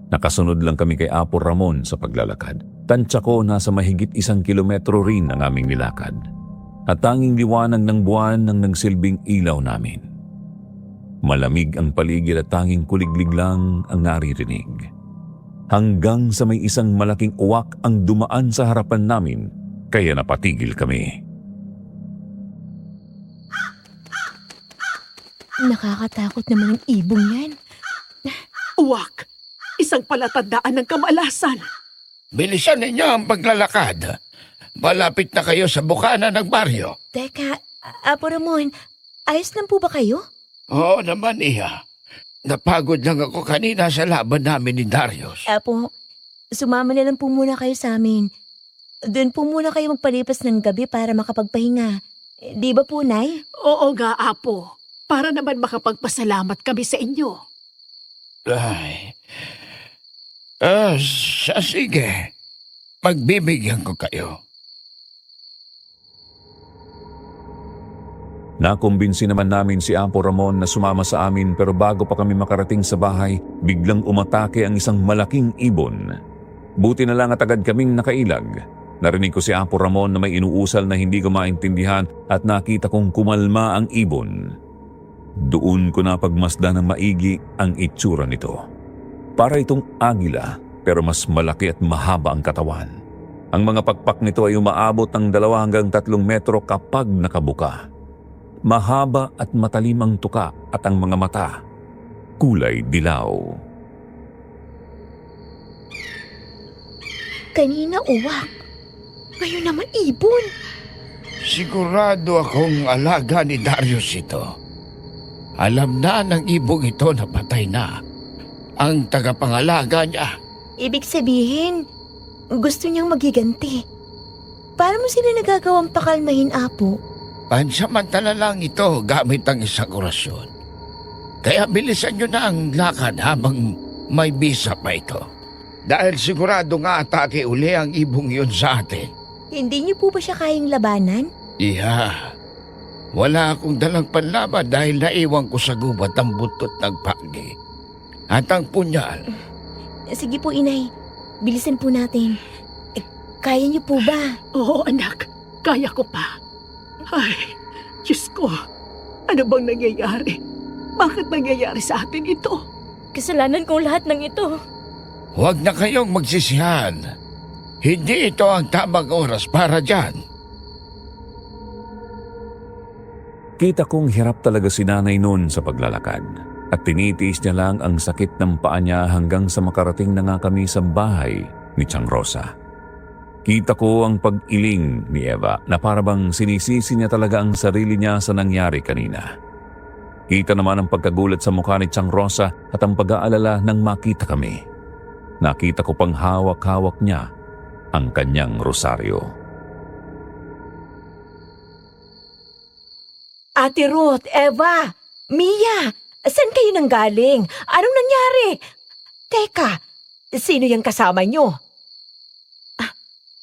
C: Nakasunod lang kami kay Apo Ramon sa paglalakad. Tansya ko nasa mahigit 1 kilometro rin ang aming nilakad. At tanging liwanag ng buwan ang nagsilbing ilaw namin. Malamig ang paligid at tanging kuliglig lang ang naririnig. Hanggang sa may isang malaking uwak ang dumaan sa harapan namin, kaya napatigil kami.
B: Nakakatakot naman ang ibong yan.
A: Uwak. Isang palatandaan ng kamalasan.
H: Bilisan ninyo ang paglalakad. Malapit na kayo sa bukana ng baryo.
B: Teka, Apo Ramon, ayos lang po ba kayo?
H: Oo naman, iha. Napagod lang ako kanina sa laban namin ni Darius.
B: Apo, sumama na lang po muna kayo sa amin. Doon po muna kayo magpalipas ng gabi para makapagpahinga. Di ba po, Nay?
A: Oo nga, Apo. Para naman makapagpasalamat kami sa inyo.
H: Ay. Sige. Magbibigyan ko kayo.
C: Nakumbinsi naman namin si Apo Ramon na sumama sa amin pero bago pa kami makarating sa bahay, biglang umatake ang isang malaking ibon. Buti na lang at agad kaming nakailag. Narinig ko si Apo Ramon na may inuusal na hindi ko maintindihan at nakita kong kumalma ang ibon. Doon ko napagmasdan ng maigi ang itsura nito. Para itong agila pero mas malaki at mahaba ang katawan. Ang mga pakpak nito ay umaabot ng 2 hanggang 3 metro kapag nakabuka. Mahaba at matalim ang tuka at ang mga mata, kulay dilaw.
B: Kanina uwak. Ngayon naman ibon.
H: Sigurado akong alaga ni Darius ito. Alam na ng ibong ito na patay na. Ang tagapangalaga niya.
B: Ibig sabihin, gusto niyang magiganti. Paano mo sila nagagawang pakalmahin, Apo?
H: Pansamantala lang ito gamit ang isang orasyon. Kaya bilisan nyo na ang lakad habang may bisa pa ito. Dahil sigurado nga atake uli ang ibong yun sa atin.
B: Hindi niyo po ba siya kayang labanan?
H: Iha, wala akong dalang panlaban dahil naiwan ko sa gubat ang butot ng pagi. At ang punyal.
B: Sige po, Inay. Bilisan po natin. Kaya niyo po ba?
A: Oo, anak. Kaya ko pa. Ay, Diyos ko. Ano bang nangyayari? Bakit nangyayari sa atin ito?
D: Kasalanan kong lahat ng ito.
H: Huwag na kayong magsisihan. Hindi ito ang tamang oras para dyan.
C: Kita kong hirap talaga si nanay noon sa paglalakad at tinitiis niya lang ang sakit ng paa niya hanggang sa makarating na nga kami sa bahay ni Tiang Rosa. Kita ko ang pag-iling ni Eva na parabang sinisisi niya talaga ang sarili niya sa nangyari kanina. Kita naman ang pagkagulat sa mukha ni Tiang Rosa at ang pag-aalala nang makita kami. nakita ko pang hawak-hawak niya ang kanyang rosaryo.
F: Ate Ruth, Eva, Mia, saan kayo nanggaling? Anong nangyari? Teka, sino yung kasama nyo?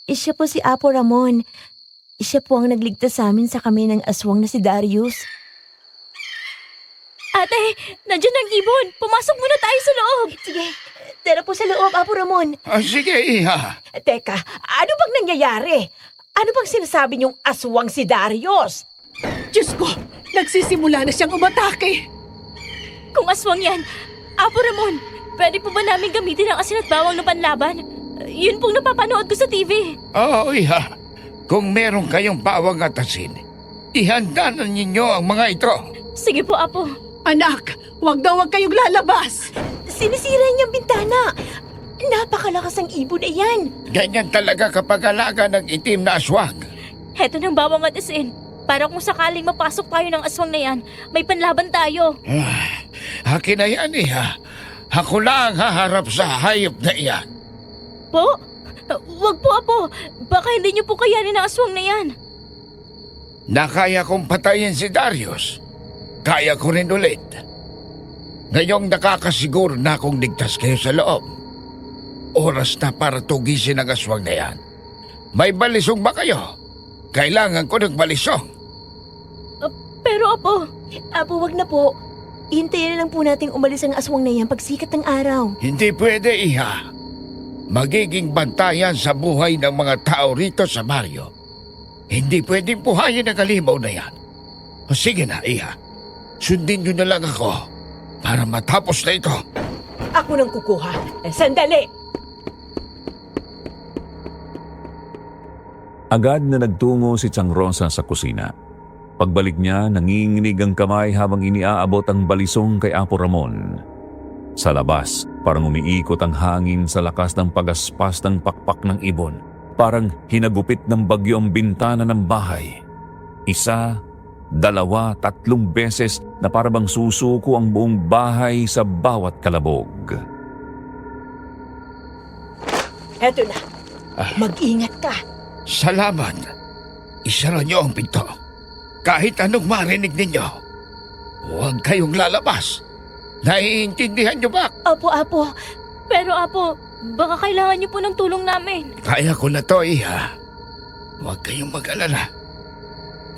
B: Siya po si Apo Ramon. Siya po ang nagligtas sa amin sa kami ng aswang na si Darius.
D: Ate, nandiyan ang ibon. Pumasok muna tayo sa loob.
B: Sige, tara po sa loob, Apo Ramon.
H: Sige, Iha.
F: Teka, ano bang nangyayari? Ano bang sinasabi niyong aswang si Darius?
A: Diyos ko, nagsisimula na siyang umatake.
D: Kung aswang yan, Apo Ramon, pwede po ba namin gamitin ang asin at bawang na panlaban? Yun pong napapanood ko sa TV.
H: Oo, Iha. Kung meron kayong bawang at asin, ihanda na ninyo ang mga ito.
D: Sige po, Apo.
A: Anak, wag kayong lalabas.
B: Sinisira niyang bintana. Napakalakas ang ibon na yan.
H: Ganyan talaga kapag alaga ng itim na aswang.
D: Heto ng bawang at asin. Para kung sakaling mapasok tayo ng aswang na yan, may panlaban tayo.
H: Akin na yan, Iha. Ako lang haharap sa hayop na iyan.
D: Po? Wag po, Apo. Baka hindi niyo po kayanin ang aswang na yan.
H: Nakaya kong patayin si Darius. Kaya ko rin ulit. Ngayong nakakasiguro na akong ligtas kayo sa loob. Oras na para tugisin ang aswang na yan. May balisong ba kayo? Kailangan ko ng balisong.
D: Pero, Apo,
B: Apo, wag na po. Hintayin na lang po nating umalis ang aswang na yan pagsikat ng araw.
H: Hindi pwede, Iha. Magiging bantayan sa buhay ng mga tao rito sa baryo. Hindi pwedeng buhayin ang halimaw na yan. O sige na, Iha. Sundin nyo na lang ako para matapos na ito.
F: Ako nang kukuha. Sandali!
C: Agad na nagtungo si Chang Rosa sa kusina. Pagbalik niya, nanginginig ang kamay habang iniaabot ang balisong kay Apo Ramon. Sa labas, parang umiikot ang hangin sa lakas ng pagaspas ng pakpak ng ibon. Parang hinagupit ng bagyo ang bintana ng bahay. 1, 2, 3 beses na parabang susuko ang buong bahay sa bawat kalabog.
F: Eto na. Mag-ingat ka.
H: Salamat. Isara niyo ang pinto. Kahit anong marinig ninyo, huwag kayong lalabas. Naiintindihan niyo ba?
B: Opo, Apo.
D: pero Apo, baka kailangan niyo po ng tulong namin.
H: Kaya ko na to, Iha. Huwag kayong mag-alala.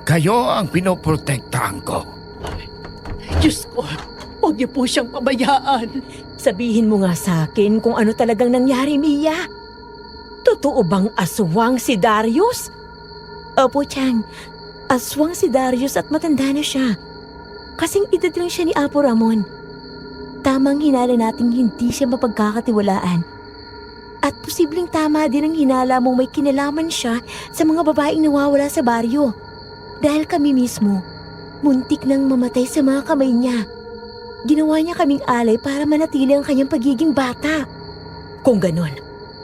H: Kayo ang pinoprotektahan ko.
A: Diyos ko, huwag niyo po siyang pabayaan.
F: Sabihin mo nga sa akin kung ano talagang nangyari, Mia. Totoo bang aswang si Darius?
B: Opo, Chang. Aswang si Darius at matanda na siya. Kasing edad lang siya ni Apo Ramon. Tamang hinala nating hindi siya mapagkakatiwalaan. At posibleng tama din ang hinala mong may kinalaman siya sa mga babaeng nawawala sa baryo. Dahil kami mismo, muntik nang mamatay sa mga kamay niya. Ginawa niya kaming alay para manatili ang kanyang pagiging bata.
F: Kung ganon,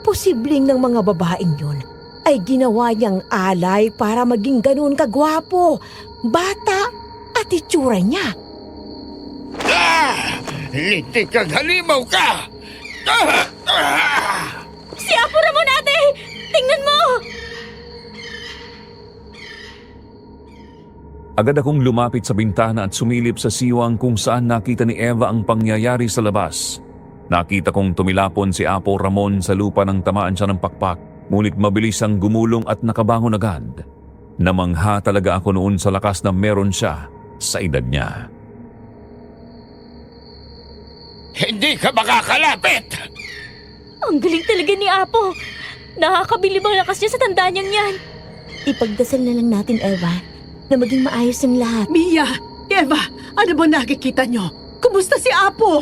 F: posibleng ng mga babaeng yun ay ginawa niyang alay para maging ganon kagwapo, bata at itsura niya.
H: Lintik kang halimaw ka!
D: Si Apo Ramon, ate! Tingnan mo!
C: Agad akong lumapit sa bintana at sumilip sa siwang kung saan nakita ni Eva ang pangyayari sa labas. Nakita kong tumilapon si Apo Ramon sa lupa nang tamaan siya ng pakpak, ngunit mabilis ang gumulong at nakabangon agad. Namangha talaga ako noon sa lakas na meron siya sa edad niya.
H: Hindi ka makakalapit!
D: Ang galing talaga ni Apo. Nakakabilib ang lakas niya sa tanda niyang yan.
B: Ipagdasal na lang natin, Eva, na maging maayos ang lahat.
A: Mia, Eva, ano ba nakikita niyo? Kumusta si Apo?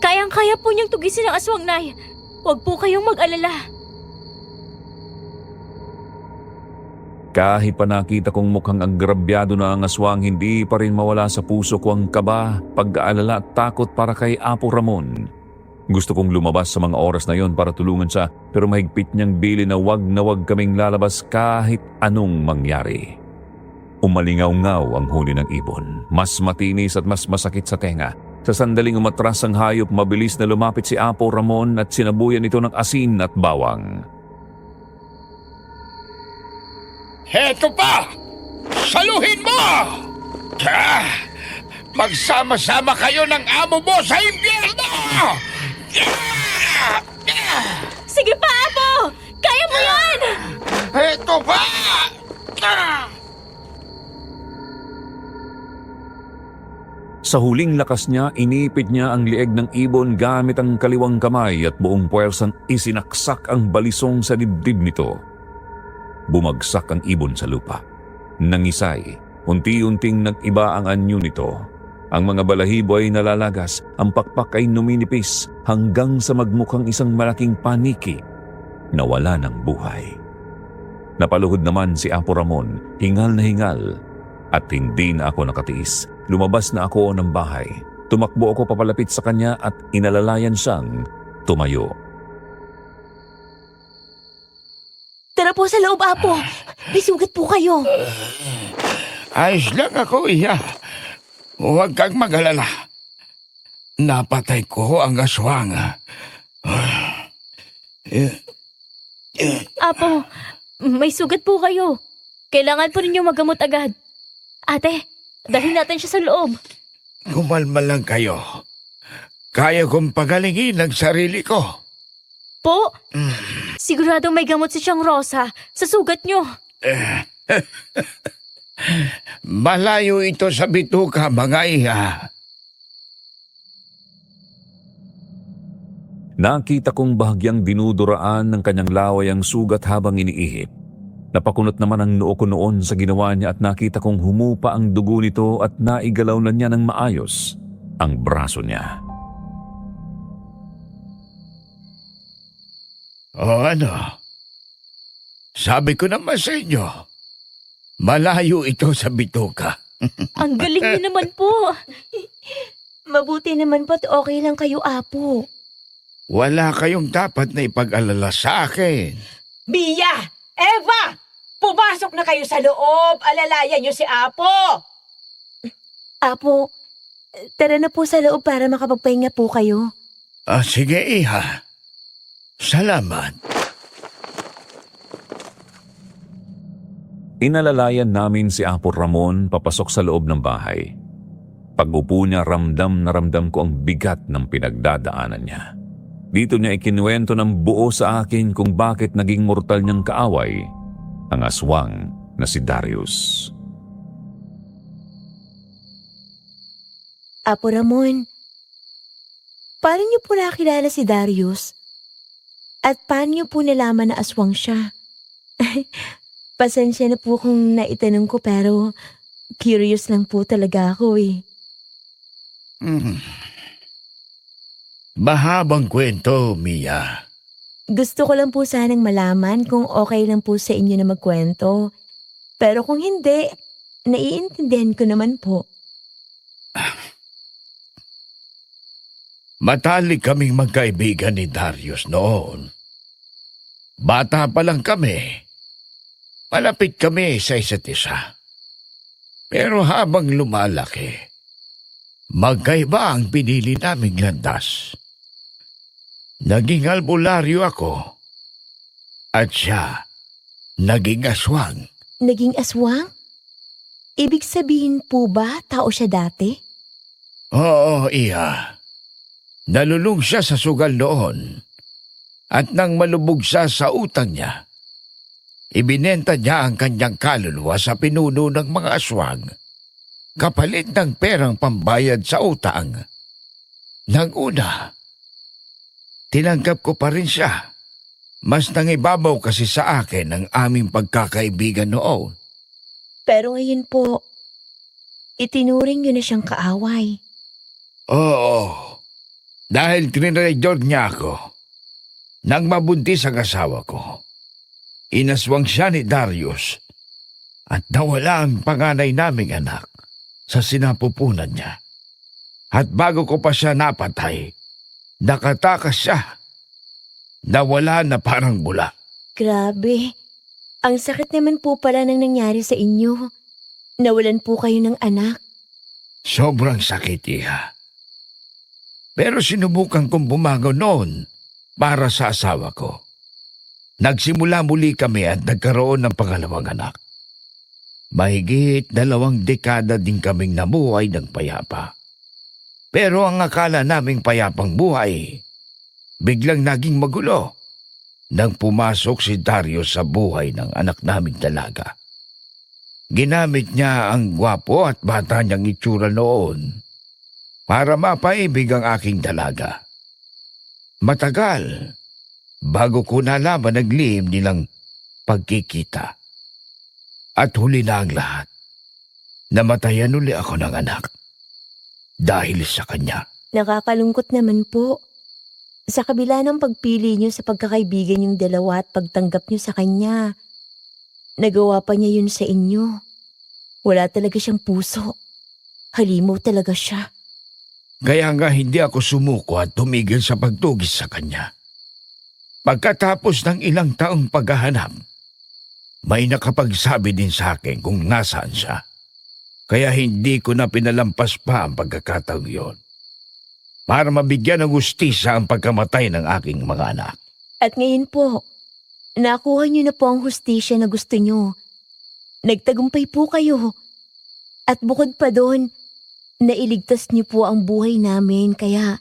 D: Kayang-kaya po niyang tugisin ang aswang, Nay. Huwag po kayong mag-alala.
C: Kahit pa nakita kong mukhang agrabyado na ang aswang, hindi pa rin mawala sa puso ko ang kaba, pag-aalala at takot para kay Apo Ramon. Gusto kong lumabas sa mga oras na yon para tulungan siya, pero mahigpit niyang bili na wag kaming lalabas kahit anong mangyari. Umalingaw-ngaw ang huni ng ibon. Mas matinis at mas masakit sa tenga. Sa sandaling umatras ang hayop, mabilis na lumapit si Apo Ramon at sinabuyan ito ng asin at bawang.
H: Heto pa! Saluhin mo! Magsama-sama kayo ng amo mo sa impyerno!
D: Sige pa, Apo! Kaya mo yan!
H: Heto pa!
C: Sa huling lakas niya, inipit niya ang lieg ng ibon gamit ang kaliwang kamay at buong puwersang isinaksak ang balisong sa dibdib nito. Bumagsak ang ibon sa lupa. Nangisay, unti-unting nag-iba ang anyo nito. Ang mga balahibo ay nalalagas, ang pakpak ay numinipis hanggang sa magmukhang isang malaking paniki na wala ng buhay. Napaluhod naman si Apo Ramon, hingal na hingal, at hindi na ako nakatiis. Lumabas na ako ng bahay. Tumakbo ako papalapit sa kanya at inalalayan siyang tumayo.
B: Tara po sa loob, Apo. May sugat po kayo.
H: Ayos lang ako, Iya. Huwag kang mag-alala. Napatay ko ang aswang.
D: Apo, may sugat po kayo. Kailangan po ninyo magamot agad. Ate, dalhin natin siya sa loob.
H: Kumalma lang kayo. Kaya kong pagalingin ang sarili ko.
D: Po, siguradong may gamot si Siyang Rosa sa sugat nyo.
H: Malayo ito sa bituka, mga Iya.
C: Nakita kong bahagyang dinuduraan ng kanyang laway ang sugat habang iniihip. Napakunot naman ang noo ko noon sa ginawa niya at nakita kong humupa ang dugo nito at naigalaw na niya ng maayos ang braso niya.
H: O ano? Sabi ko naman sa inyo, malayo ito sa bituka.
D: Ang galing niyo naman po.
B: Mabuti naman po't okay lang kayo, Apo.
H: Wala kayong dapat na ipag-alala sa akin.
F: Bia! Eva! Pumasok na kayo sa loob! Alalayan niyo si Apo!
B: Apo, tara na po sa loob para makapagpahinga po kayo.
H: Sige, Iha. Salamat.
C: Inalalayan namin si Apo Ramon papasok sa loob ng bahay. Pag-upo niya, ramdam na ramdam ko ang bigat ng pinagdadaanan niya. Dito niya ikinuwento ng buo sa akin kung bakit naging mortal niyang kaaway ang aswang na si Darius.
B: Apo Ramon, paano niyo po nakilala si Darius? At paano niyo po nalaman na aswang siya? Pasensya na po kung naitanong ko pero curious lang po talaga ako eh.
H: Mahabang kwento, Mia.
B: Gusto ko lang po sanang malaman kung okay lang po sa inyo na magkwento. Pero kung hindi, naiintindihan ko naman po.
H: Matalik kaming magkaibigan ni Darius noon. Bata pa lang kami. Malapit kami sa isa't isa. Pero habang lumalaki, magkaiba ang pinili naming landas. Naging albularyo ako at siya naging aswang.
B: Naging aswang? Ibig sabihin po ba tao siya dati?
H: Oo, Iha. Nalulung siya sa sugal noon at nang malubog siya sa utang niya, ibinenta niya ang kanyang kaluluwa sa pinuno ng mga aswang kapalit ng perang pambayad sa utang. Nang una, tinanggap ko pa rin siya. Mas nangibabaw kasi sa akin ang aming pagkakaibigan noon.
B: Pero ngayon po, itinuring niyo na siyang kaaway.
H: Oo, dahil trinraydor niya ako. Nang mabuntis ang asawa ko, inaswang siya ni Darius at nawala ang panganay naming anak sa sinapupunan niya. At bago ko pa siya napatay, nakatakas siya. Nawala na parang bula.
B: Grabe, ang sakit naman po pala nang nangyari sa inyo. Nawalan po kayo ng anak.
H: Sobrang sakit, Iha. Pero sinubukan kong bumangon noon para sa asawa ko. Nagsimula muli kami at nagkaroon ng pangalawang anak. Mahigit 2 dekada din kaming nabuhay ng payapa. Pero ang akala naming payapang buhay, biglang naging magulo nang pumasok si Dario sa buhay ng anak naming dalaga. Ginamit niya ang gwapo at bata niyang itsura noon para mapaibig ang aking dalaga. Matagal bago ko nalaman ang lihim nilang pagkikita. At huli na ang lahat. Namatayan uli ako ng anak dahil sa kanya.
B: Nakakalungkot naman po. Sa kabila ng pagpili niyo sa pagkakaibigan yung dalawa at pagtanggap niyo sa kanya, nagawa pa niya yun sa inyo. Wala talaga siyang puso. Halimaw talaga siya.
H: Kaya nga hindi ako sumuko at tumigil sa pagtugis sa kanya. Pagkatapos ng ilang taong paghahanap, may nakapagsabi din sa akin kung nasaan siya. Kaya hindi ko na pinalampas pa ang pagkakataong yun. Para mabigyan ng hustisya ang pagkamatay ng aking mga anak.
B: At ngayon po, nakuha niyo na po ang hustisya na gusto niyo. Nagtagumpay po kayo. At bukod pa doon, nailigtas niyo po ang buhay namin. Kaya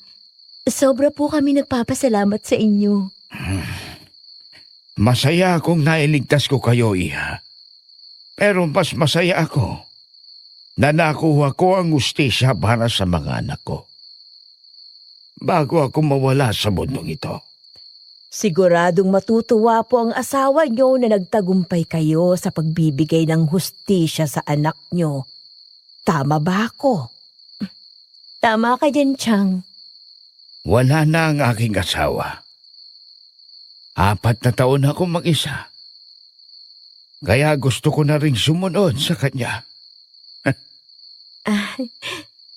B: sobra po kami nagpapasalamat sa inyo.
H: Masaya akong nailigtas ko kayo, Iha. Pero mas masaya ako na nakuha ko ang hustisya para sa mga anak ko. Bago ako mawala sa mundong ito.
F: Siguradong matutuwa po ang asawa niyo na nagtagumpay kayo sa pagbibigay ng hustisya sa anak niyo. Tama ba ako?
B: Tama ka dyan, Chang.
H: Wala na ang aking asawa. 4 na taon ako mag-isa. Kaya gusto ko na rin sumunod sa kanya.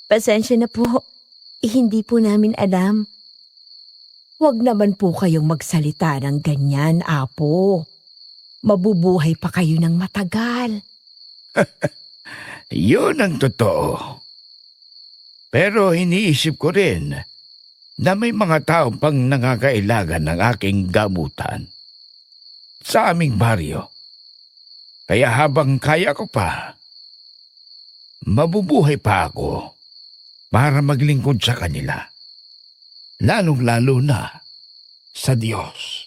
B: Pasensya na po. Hindi po namin alam.
F: Huwag naman po kayong magsalita ng ganyan, Apo. Mabubuhay pa kayo ng matagal.
H: Yun ang totoo. Pero iniisip ko rin na may mga tao pang nangangailangan ng aking gamutan sa aming baryo. Kaya habang kaya ko pa, mabubuhay pa ako para maglingkod sa kanila. Lalong-lalo na sa Diyos.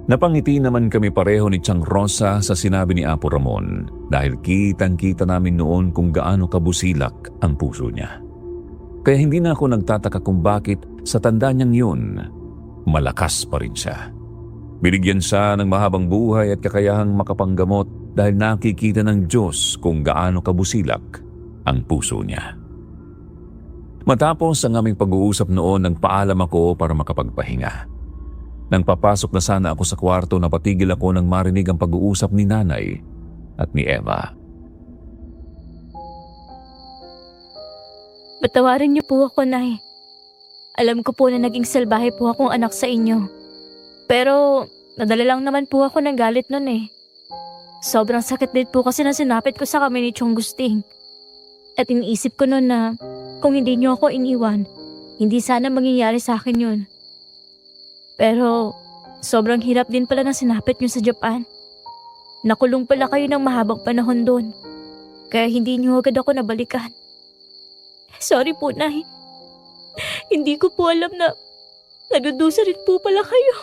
C: Napangiti naman kami pareho ni Chang Rosa sa sinabi ni Apo Ramon dahil kitang-kita namin noon kung gaano kabusilak ang puso niya. Kaya hindi na ako nagtataka kung bakit sa tanda niyang yun, malakas pa rin siya. Binigyan siya ng mahabang buhay at kakayahang makapanggamot dahil nakikita ng Diyos kung gaano kabusilak ang puso niya. Matapos ang aming pag-uusap noon, nagpaalam ako para makapagpahinga. Nang papasok na sana ako sa kwarto, napatigil ako nang marinig ang pag-uusap ni Nanay at ni Eva.
D: Patawarin niyo po ako, Nay. Alam ko po na naging salbahe po akong anak sa inyo. Pero nadala lang naman po ako ng galit nun eh. Sobrang sakit din po kasi na sinapit ko sa kami ni Chong Gusting. At iniisip ko nun na kung hindi niyo ako iniwan, hindi sana mangyayari sa akin yun. Pero sobrang hirap din pala na sinapit niyo sa Japan. Nakulong pala kayo ng mahabang panahon doon. Kaya hindi niyo agad ako nabalikan. Sorry po, Nay. Hindi ko po alam na nadudusa rin po pala kayo.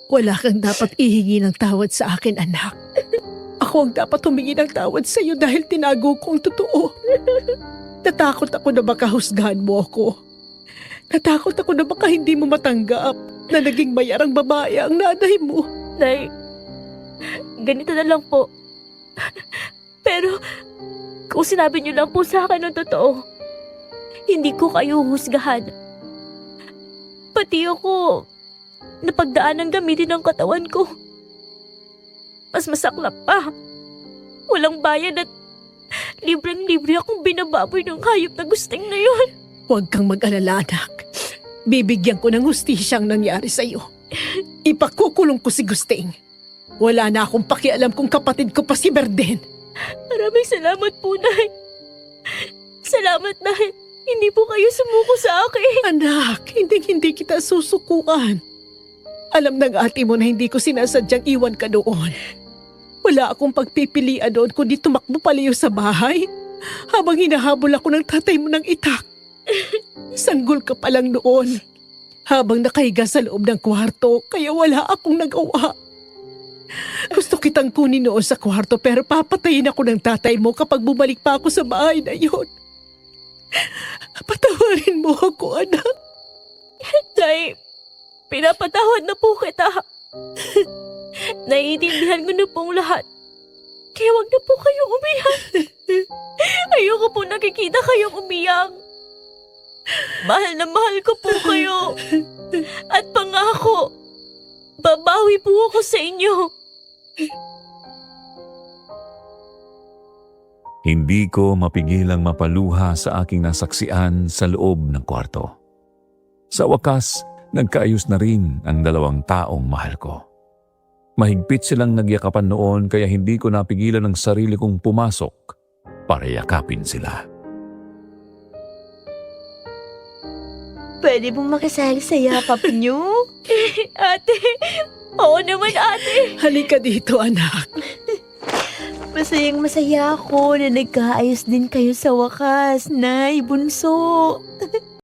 A: Wala kang dapat ihingi ng tawad sa akin, anak. Ako ang dapat humingi ng tawad sa iyo dahil tinago ko ang totoo. Natakot ako na baka husgahan mo ako. Natakot ako na baka hindi mo matanggap na naging mayarang babae ang nanay mo.
D: Nay, ganito na lang po. Pero kung sinabi niyo lang po sa akin ng totoo, hindi ko kayo husgahan. Pati ako, napagdaan ng gamitin ng katawan ko. Mas masaklap pa. Walang bayad at libreng-libre akong binababoy ng hayop na Gusting na yun.
A: Huwag kang mag-alala, anak. Bibigyan ko ng hustisya ang nangyari sa iyo. Ipakukulong ko si Gusting. Wala na akong pakialam kung kapatid ko pa si Berden.
D: Maraming salamat po, Nay. Salamat dahil hindi po kayo sumuko sa akin.
A: Anak, hindi kita susukuan. Alam ng ate mo na hindi ko sinasadyang iwan ka doon. Wala akong pagpipilian doon kundi tumakbo palayo sa bahay habang hinahabol ako ng tatay mo ng itak. Sanggol ka pa lang noon habang nakahiga sa loob ng kwarto kaya wala akong nagawa. Gusto kitang kunin noon sa kwarto pero papatayin ako ng tatay mo kapag bumalik pa ako sa bahay na yun. Patawarin mo ako, anak.
D: Nay, pinapatawad na po kita. Naiintindihan ko na pong lahat. Kaya wag na po kayong umiyak. Ayoko po nakikita kayong umiyak. Mahal na mahal ko po kayo. At pangako, babawi po ako sa inyo.
C: Hindi ko mapigilang mapaluha sa aking nasaksian sa loob ng kwarto. Sa wakas, nagkaayos na rin ang dalawang taong mahal ko. Mahigpit silang nagyakapan noon kaya hindi ko napigilan ang sarili kong pumasok para yakapin sila.
B: Pwede pong makisali sa yakap niyo?
D: Ate, oo naman ate.
A: Halika dito, anak.
B: Masayang masaya ako na nagkaayos din kayo sa wakas, Nay, bunso.